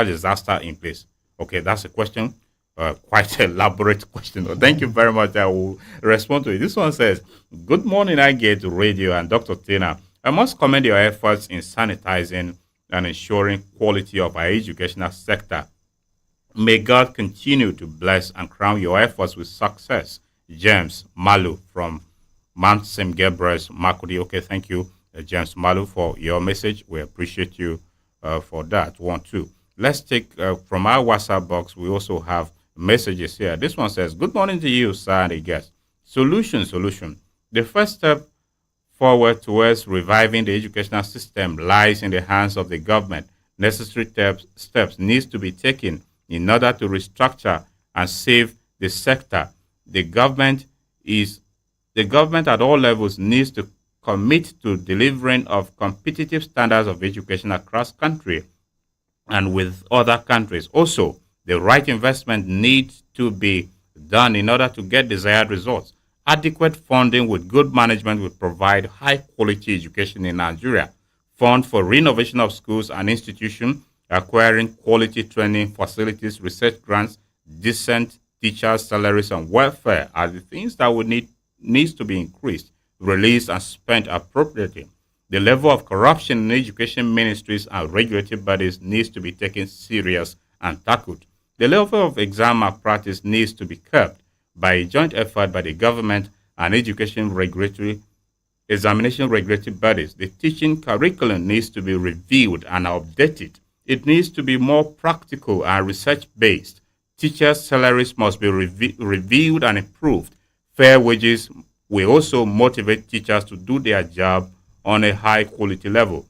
disaster in place? Okay, that's a question. Quite elaborate question. Thank you very much. I will respond to it. This one says, good morning, I get radio and Dr. Tina. I must commend your efforts in sanitizing and ensuring quality of our educational sector. May God continue to bless and crown your efforts with success. James Malu from Mount St. Gabriel's, Makudi. Okay, thank you, James Malu, for your message. We appreciate you for that. 1, 2. Let's take from our WhatsApp box. We also have messages here. This one says, good morning to you, sir, and the guest. Solution. The first step forward towards reviving the educational system lies in the hands of the government. Necessary steps needs to be taken in order to restructure and save the sector. The government at all levels needs to commit to delivering of competitive standards of education across country and with other countries. Also, the right investment needs to be done in order to get desired results. Adequate funding with good management will provide high-quality education in Nigeria. Fund for renovation of schools and institutions, acquiring quality training facilities, research grants, decent teachers' salaries, and welfare are the things that needs to be increased, released, and spent appropriately. The level of corruption in education ministries and regulatory bodies needs to be taken serious and tackled. The level of exam malpractice needs to be curbed by a joint effort by the government and examination regulatory bodies. The teaching curriculum needs to be reviewed and updated. It needs to be more practical and research-based. Teachers' salaries must be reviewed and improved. Fair wages will also motivate teachers to do their job on a high-quality level.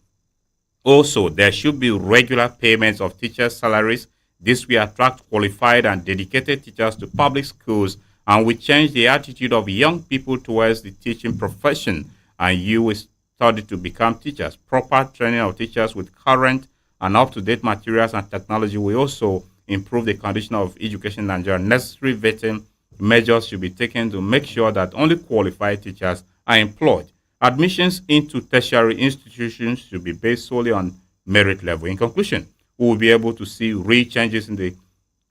Also, there should be regular payments of teachers' salaries. This will attract qualified and dedicated teachers to public schools and will change the attitude of young people towards the teaching profession, and you will study to become teachers. Proper training of teachers with current and up-to-date materials and technology will also improve the condition of education in Nigeria. Necessary vetting measures should be taken to make sure that only qualified teachers are employed. Admissions into tertiary institutions should be based solely on merit level. In conclusion, we will be able to see real changes in the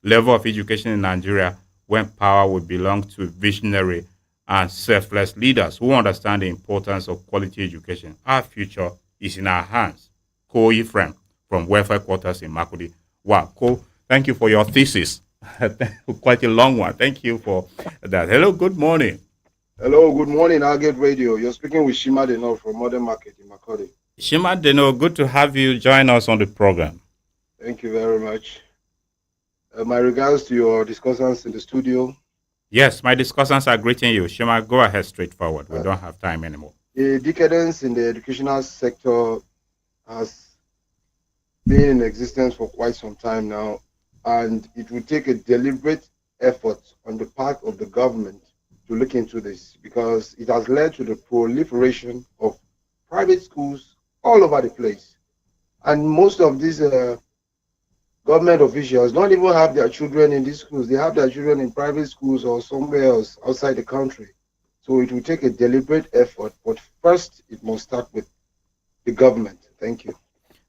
level of education in Nigeria when power will belong to visionary and selfless leaders who understand the importance of quality education. Our future is in our hands. Ko Ephraim from Welfare Quarters in Makudi. Wow, Ko, thank you for your thesis. Quite a long one. Thank you for that. Hello, good morning. Hello, good morning, Algate Radio. You're speaking with Shima Deno from Modern Market in Makodi. Shima Deno, good to have you join us on the program. Thank you very much. My regards to your discussants in the studio. Yes, my discussants are greeting you. Shima, go ahead straight forward. We don't have time anymore. The decadence in the educational sector has been in existence for quite some time now, and it will take a deliberate effort on the part of the government to look into this, because it has led to the proliferation of private schools all over the place. And most of these government officials don't even have their children in these schools. They have their children in private schools or somewhere else outside the country. So it will take a deliberate effort, but first it must start with the government. Thank you.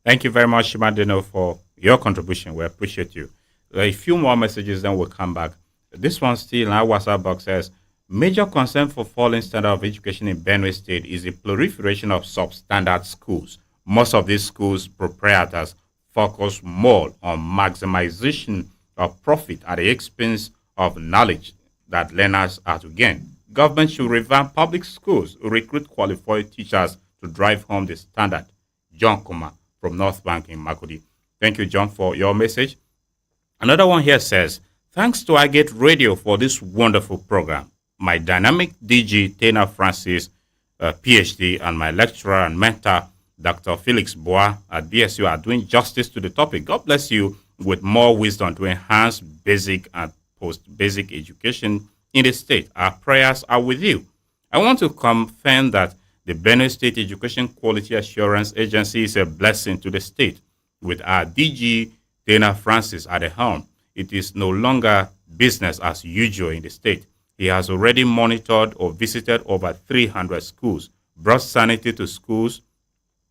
Thank you very much, Shimadino, for your contribution. We appreciate you. A few more messages, then we'll come back. This one still in our WhatsApp box says, major concern for falling standard of education in Benue State is the proliferation of substandard schools. Most of these schools proprietors focus more on maximization of profit at the expense of knowledge that learners are to gain. Government should revamp public schools, recruit qualified teachers to drive home the standard. John Kuma from North Bank in Makudi. Thank you, John, for your message. Another one here says, thanks to iGate Radio for this wonderful program. My dynamic DG, Tina Francis, PhD, and my lecturer and mentor, Dr. Felix Bois at BSU, are doing justice to the topic. God bless you with more wisdom to enhance basic and post-basic education in the state. Our prayers are with you. I want to confirm that the Benue State Education Quality Assurance Agency is a blessing to the state. With our DG, Dana Francis, at the helm, it is no longer business as usual in the state. He has already monitored or visited over 300 schools, brought sanity to schools,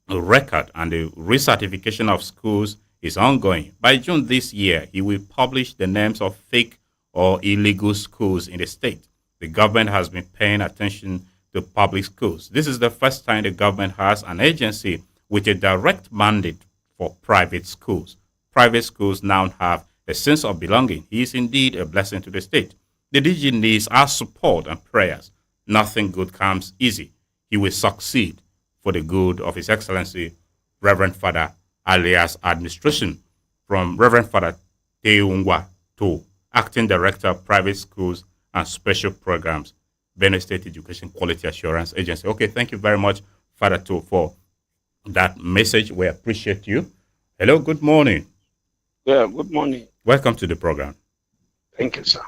a record, and the recertification of schools is ongoing. By June this year, he will publish the names of fake or illegal schools in the state. The government has been paying attention to public schools. This is the first time the government has an agency with a direct mandate for private schools. Private schools now have a sense of belonging. He is indeed a blessing to the state. The DG needs our support and prayers. Nothing good comes easy. He will succeed for the good of His Excellency, Reverend Father alias Administration, from Reverend Father Teungwa to Acting Director of Private Schools and Special Programs, Benue State Education Quality Assurance Agency. Okay, thank you very much, Father To, for that message. We appreciate you. Hello, good morning. Yeah, good morning. Welcome to the program. Thank you, sir.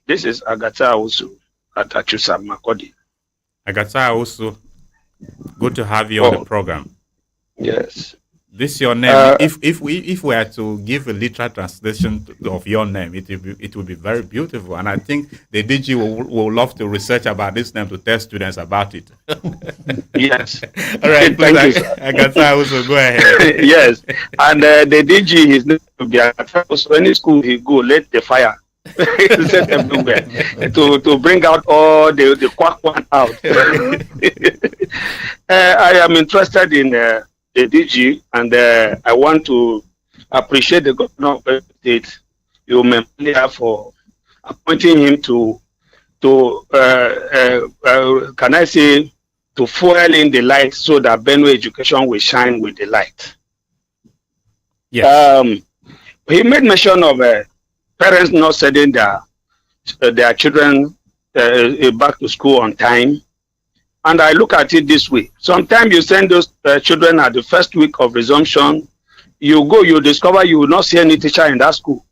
This is Agata Ausu at Achusa Makodi. Agata Ausu, good to have you on the program. Yes. This is your name. If we were to give a literal translation of your name, it would be very beautiful. And I think the DG will love to research about this name to tell students about it. Yes. All right. Thank you, Agata also, go ahead. Yes. And the DG, his name will be Agata. So any school he go, let the fire set everywhere to bring out all the quack one out. I am interested in the DG, and I want to appreciate the governor of the state, for appointing him to can I say, to fuel in the light so that Benue education will shine with the light. Yes. He made mention of parents not sending their children back to school on time. And I look at it this way. Sometimes you send those children at the first week of resumption. You go, you discover you will not see any teacher in that school.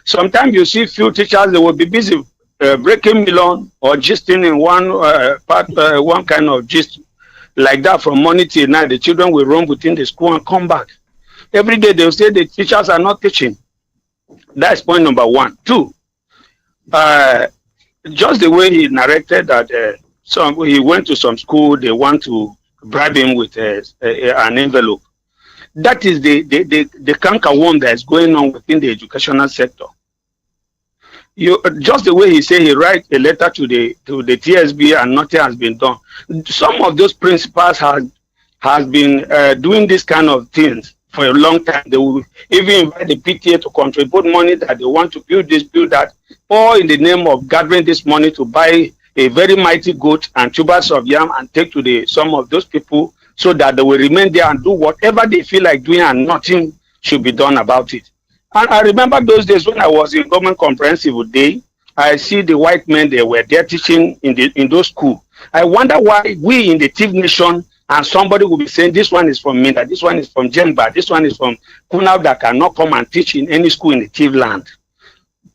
Sometimes you see few teachers, they will be busy breaking melon or gisting in one kind of gist like that from morning till night. The children will roam within the school and come back. Every day they will say the teachers are not teaching. That's point number one. Two, just the way he narrated that he went to some school, they want to bribe him with an envelope. That is the cankerworm that is going on within the educational sector. Just the way he said he write a letter to the TSB and nothing has been done. Some of those principals has been doing this kind of things for a long time. They will even invite the PTA to contribute money that they want to build this, build that, all in the name of gathering this money to buy a very mighty goat and tubers of yam and take to some of those people so that they will remain there and do whatever they feel like doing and nothing should be done about it. And I remember those days when I was in government comprehensive day, I see the white men, they were there teaching in those schools. I wonder why we in the Tiv Nation and somebody will be saying this one is from Minda, this one is from Jemba, this one is from Kunab that cannot come and teach in any school in the Tiv land.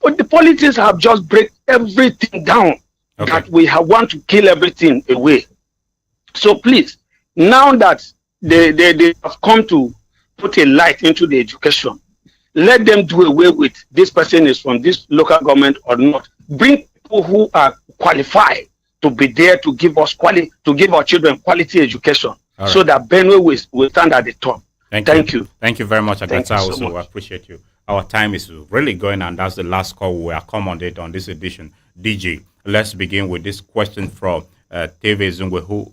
But the politics have just break everything down. Okay. that we want to kill everything away. So please, now that they have come to put a light into the education, let them do away with this person is from this local government or not. Bring people who are qualified to be there to give us to give our children quality education, so that Benue will stand at the top. Thank you. Thank you very much, Agata. Thank you so Also, much. I appreciate you. Our time is really going, and that's the last call we accommodate on this edition. DG, let's begin with this question from Teve Zungwe, who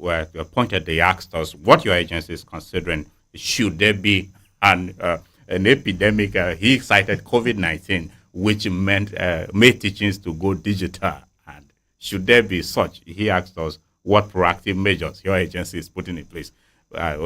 pointed, they asked us what your agency is considering. Should there be an epidemic? He cited COVID-19, which made teachings to go digital. And should there be such? He asked us what proactive measures your agency is putting in place.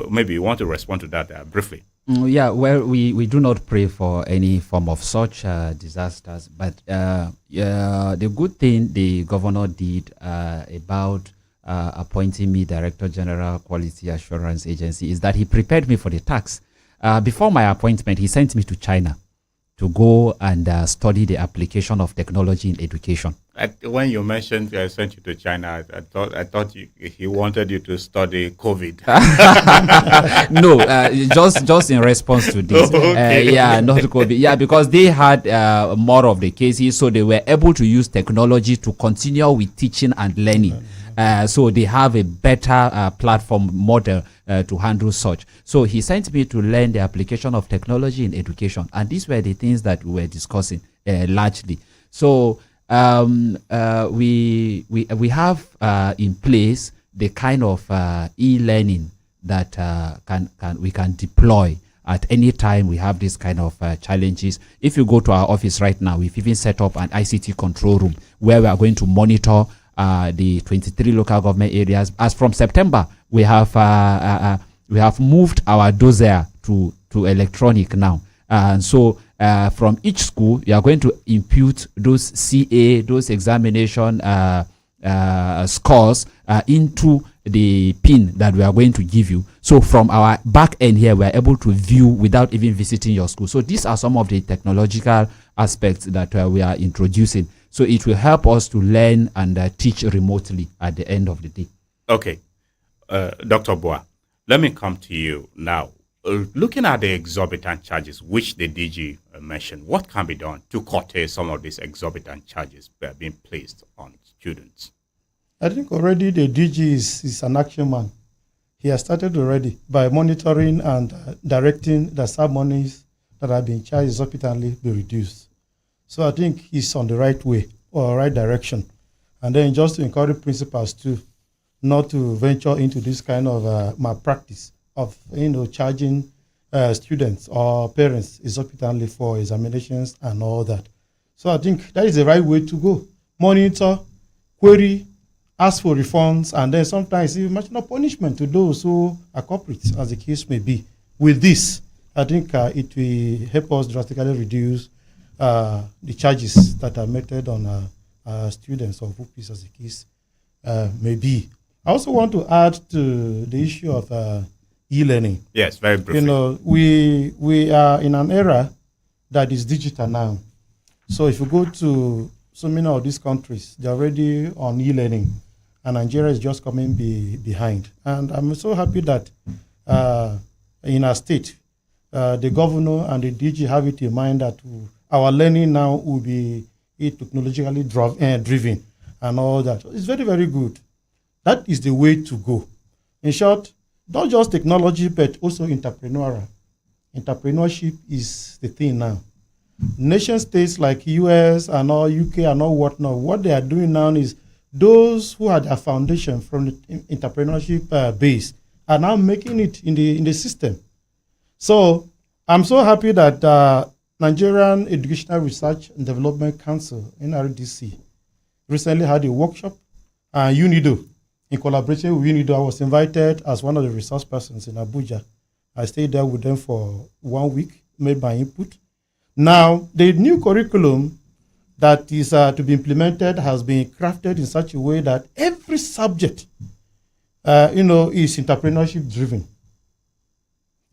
Maybe you want to respond to that briefly. Yeah, well, we do not pray for any form of such disasters, but the good thing the governor did about appointing me Director General Quality Assurance Agency is that he prepared me for the task. Before my appointment, he sent me to China to go and study the application of technology in education. When you mentioned I sent you to China, I thought he wanted you to study COVID. No, just in response to this. Okay. Not COVID. Yeah, because they had more of the cases, so they were able to use technology to continue with teaching and learning. So they have a better platform model to handle such. So he sent me to learn the application of technology in education, and these were the things that we were discussing largely. So we have in place the kind of e-learning that we can deploy at any time we have this kind of challenges. If you go to our office right now, we've even set up an ICT control room where we are going to monitor the 23 local government areas. As from September, we have moved our dossier to electronic now. And so from each school, you are going to impute those CA, those examination scores into the PIN that we are going to give you. So from our back end here, we are able to view without even visiting your school. So these are some of the technological aspects that we are introducing. So it will help us to learn and teach remotely at the end of the day. Okay. Dr. Boa, let me come to you now. Looking at the exorbitant charges, which the DG mentioned, what can be done to curtail some of these exorbitant charges being placed on students? I think already the DG is an action man. He has started already by monitoring and directing the sub-monies that have been charged exorbitantly be reduced. So I think he's on the right way or right direction. And then just to encourage principals too, not to venture into this kind of malpractice of charging students or parents exorbitantly for examinations and all that. So I think that is the right way to go. Monitor, query, ask for refunds, and then sometimes even much more punishment to those who are culprits, as the case may be. With this, I think it will help us drastically reduce the charges that are meted on students or pupils, as the case may be. I also want to add to the issue of e-learning. Yes, very briefly. We are in an era that is digital now. So if you go to so many of these countries, they're already on e-learning, and Nigeria is just coming behind. And I'm so happy that in our state, the governor and the DG have it in mind that our learning now will be technologically driven and all that. It's very, very good. That is the way to go. In short, not just technology, but also entrepreneurial. Entrepreneurship is the thing now. Nation states like US and all UK and all whatnot, what they are doing now is those who had a foundation from the entrepreneurship base are now making it in the system. So I'm so happy that Nigerian Educational Research and Development Council, NRDC, recently had a workshop, UNIDO, in collaboration with UNIDO. I was invited as one of the resource persons in Abuja. I stayed there with them for 1 week, made my input. Now, the new curriculum that is to be implemented has been crafted in such a way that every subject, is entrepreneurship driven.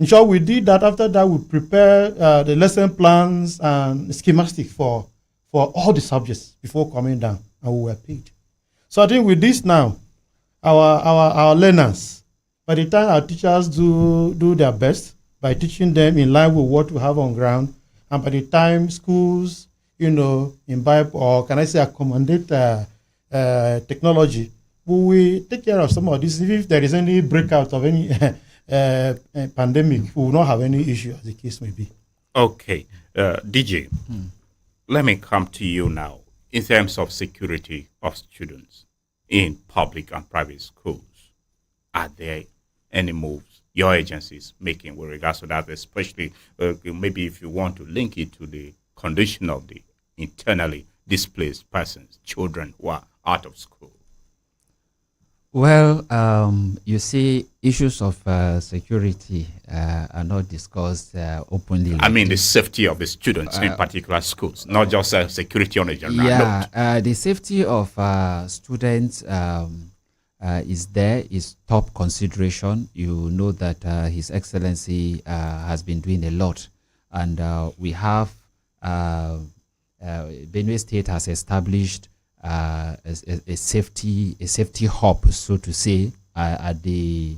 In short, we did that. After that, we prepare the lesson plans and schematic for all the subjects before coming down, and we were paid. So I think with this now, our learners, by the time our teachers do their best by teaching them in line with what we have on ground, and by the time schools, imbibe, or can I say accommodate technology, we take care of some of this. If there is any breakout of any pandemic, we will not have any issue, as the case may be. Okay, DJ, let me come to you now. In terms of security of students in public and private schools, are there any moves your agency is making with regards to that, especially maybe if you want to link it to the condition of the internally displaced persons, children who are out of school? Well, you see, issues of security are not discussed openly. I mean, the safety of the students in particular schools, not just security on a general note. The safety of students is top consideration. You know that His Excellency has been doing a lot, and we have Benue State has established a safety hub, so to say, at the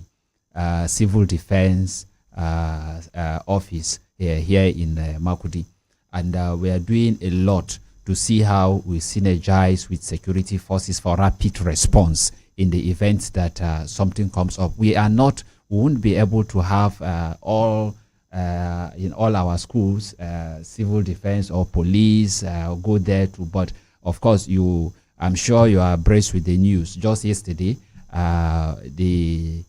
civil defense office here in Makurdi, and we are doing a lot to see how we synergize with security forces for rapid response in the event that something comes up. We won't be able to have all in all our schools civil defense or police go there to, but of course, I'm sure you are abreast with the news. Just yesterday, the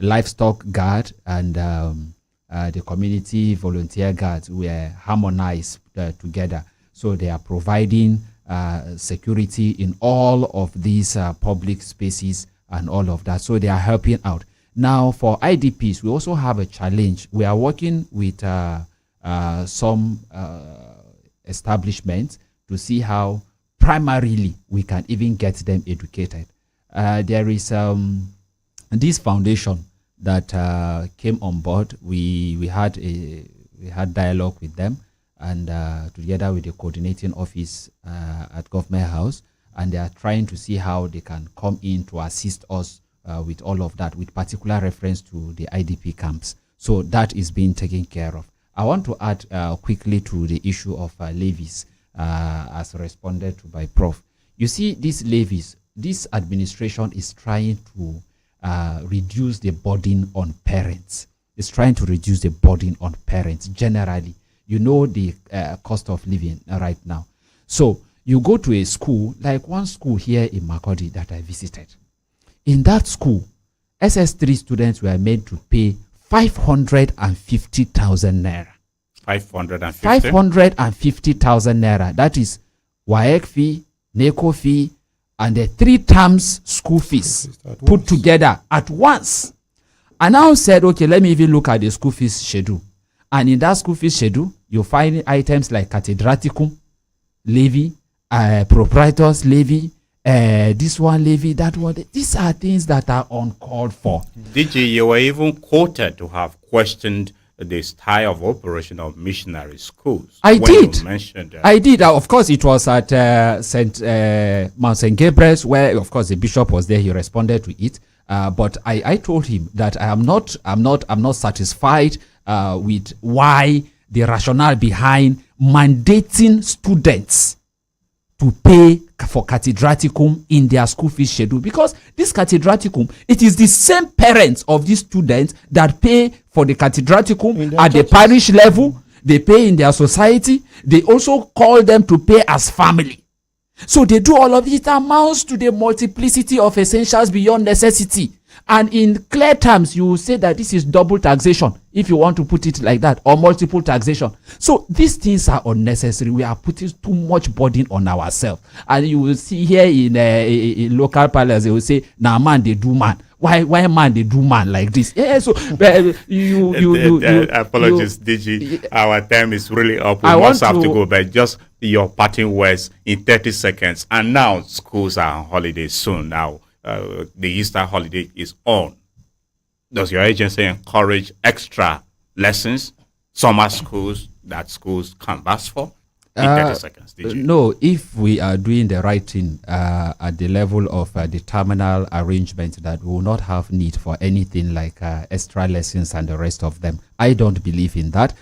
livestock guard and the community volunteer guards were harmonized together. So they are providing security in all of these public spaces and all of that. So they are helping out. Now, for IDPs, we also have a challenge. We are working with some establishments to see how primarily we can even get them educated. There is this foundation that came on board. We had dialogue with them, and together with the coordinating office at Government House, and they are trying to see how they can come in to assist us with all of that, with particular reference to the IDP camps. So that is being taken care of. I want to add quickly to the issue of levies, as responded to by Prof. You see, these levies, this administration is trying to reduce the burden on parents. It's trying to reduce the burden on parents generally. You know the cost of living right now. So you go to a school, like one school here in Makurdi that I visited. In that school, SS3 students were made to pay 550,000 naira. 550,000 naira. That is WAEC fee, NECO fee, and the 3 terms school fees put together at once. I now said, okay, let me even look at the school fees schedule. And in that school fees schedule, you find items like cathedraticum levy, proprietors levy, this one levy, that one. These are things that are uncalled for. DJ, you were even quoted to have questioned the style of operation of missionary schools. I did. You mentioned that. I did. Of course, it was at Mount St. Gabriel's, where, of course, the bishop was there. He responded to it. But I told him that I'm not satisfied with why the rationale behind mandating students to pay for cathedraticum in their school fees schedule, because this cathedraticum, it is the same parents of these students that pay for the cathedraticum at the parish level. They pay in their society. They also call them to pay as family. So they do all of it. Amounts to the multiplicity of essentials beyond necessity. And in clear terms, you will say that this is double taxation, if you want to put it like that, or multiple taxation. So these things are unnecessary. We are putting too much burden on ourselves. And you will see here in local palace, they will say, "Now man, they do man." Why man they do man like this? Yeah, so apologies, DG. Our time is really up. We must have to go, but just your parting words in 30 seconds. And now schools are on holiday soon. Now the Easter holiday is on. Does your agency encourage extra lessons, summer schools that schools canvas for? In 30 seconds, No, if we are doing the right thing at the level of the terminal arrangement, that we will not have need for anything like extra lessons and the rest of them. I don't believe in that.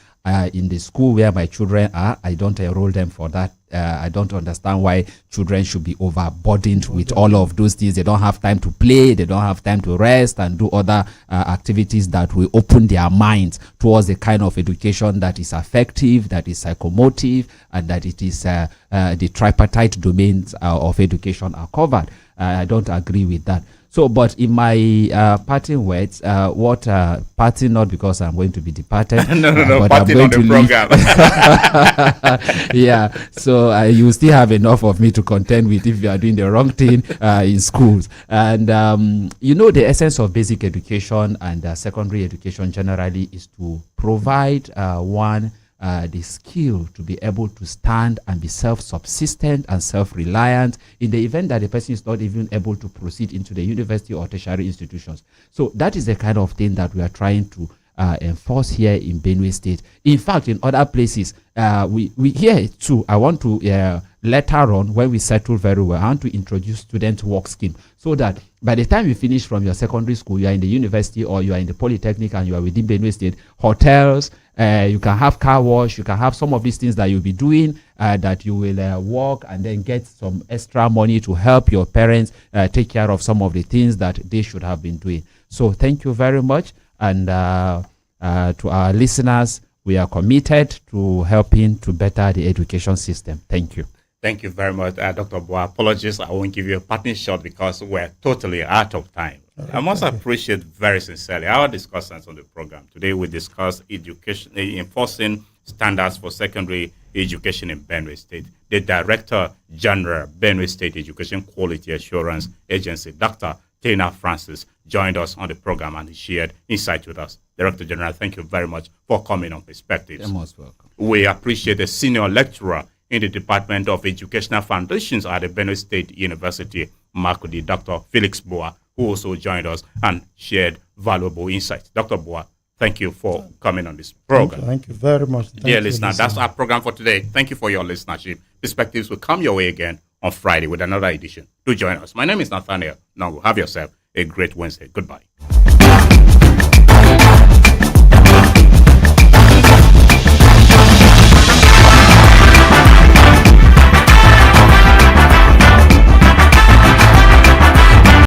In the school where my children are, I don't enroll them for that. I don't understand why children should be overburdened with all of those things. They don't have time to play. They don't have time to rest and do other activities that will open their minds towards the kind of education that is effective, that is psychomotive, and that it is the tripartite domains of education are covered. I don't agree with that. So, but in my parting words, parting not because I'm going to be departed. no, but parting on the program. Yeah, so you still have enough of me to contend with if you are doing the wrong thing in schools. And, the essence of basic education and secondary education generally is to provide the skill to be able to stand and be self-subsistent and self-reliant in the event that the person is not even able to proceed into the university or tertiary institutions. So that is the kind of thing that we are trying to enforce here in Benue State. In fact, in other places, we here too, I want to later on, when we settle very well, I want to introduce student work scheme so that by the time you finish from your secondary school, you are in the university or you are in the polytechnic and you are within Benue State, hotels, you can have car wash, you can have some of these things that you'll be doing, that you will work and then get some extra money to help your parents take care of some of the things that they should have been doing. So thank you very much. And to our listeners, we are committed to helping to better the education system. Thank you. Thank you very much, Dr. Boa. Apologies, I won't give you a parting shot because we're totally out of time. I must appreciate very sincerely our discussants on the program. Today we discussed education, enforcing standards for secondary education in Benue State. The Director General, Benue State Education Quality Assurance Agency, Dr. Tina Francis, joined us on the program and he shared insight with us. Director General, thank you very much for coming on Perspectives. You're most welcome. We appreciate the Senior Lecturer in the Department of Educational Foundations at the Benue State University, Makurdi, Dr. Felix Boa, who also joined us and shared valuable insights. Dr. Boa, thank you for coming on this program. Thank you very much. Dear listener, that's our program for today. Thank you for your listenership. Perspectives will come your way again on Friday with another edition. Do join us. My name is Nathaniel Nongo. Have yourself a great Wednesday. Goodbye.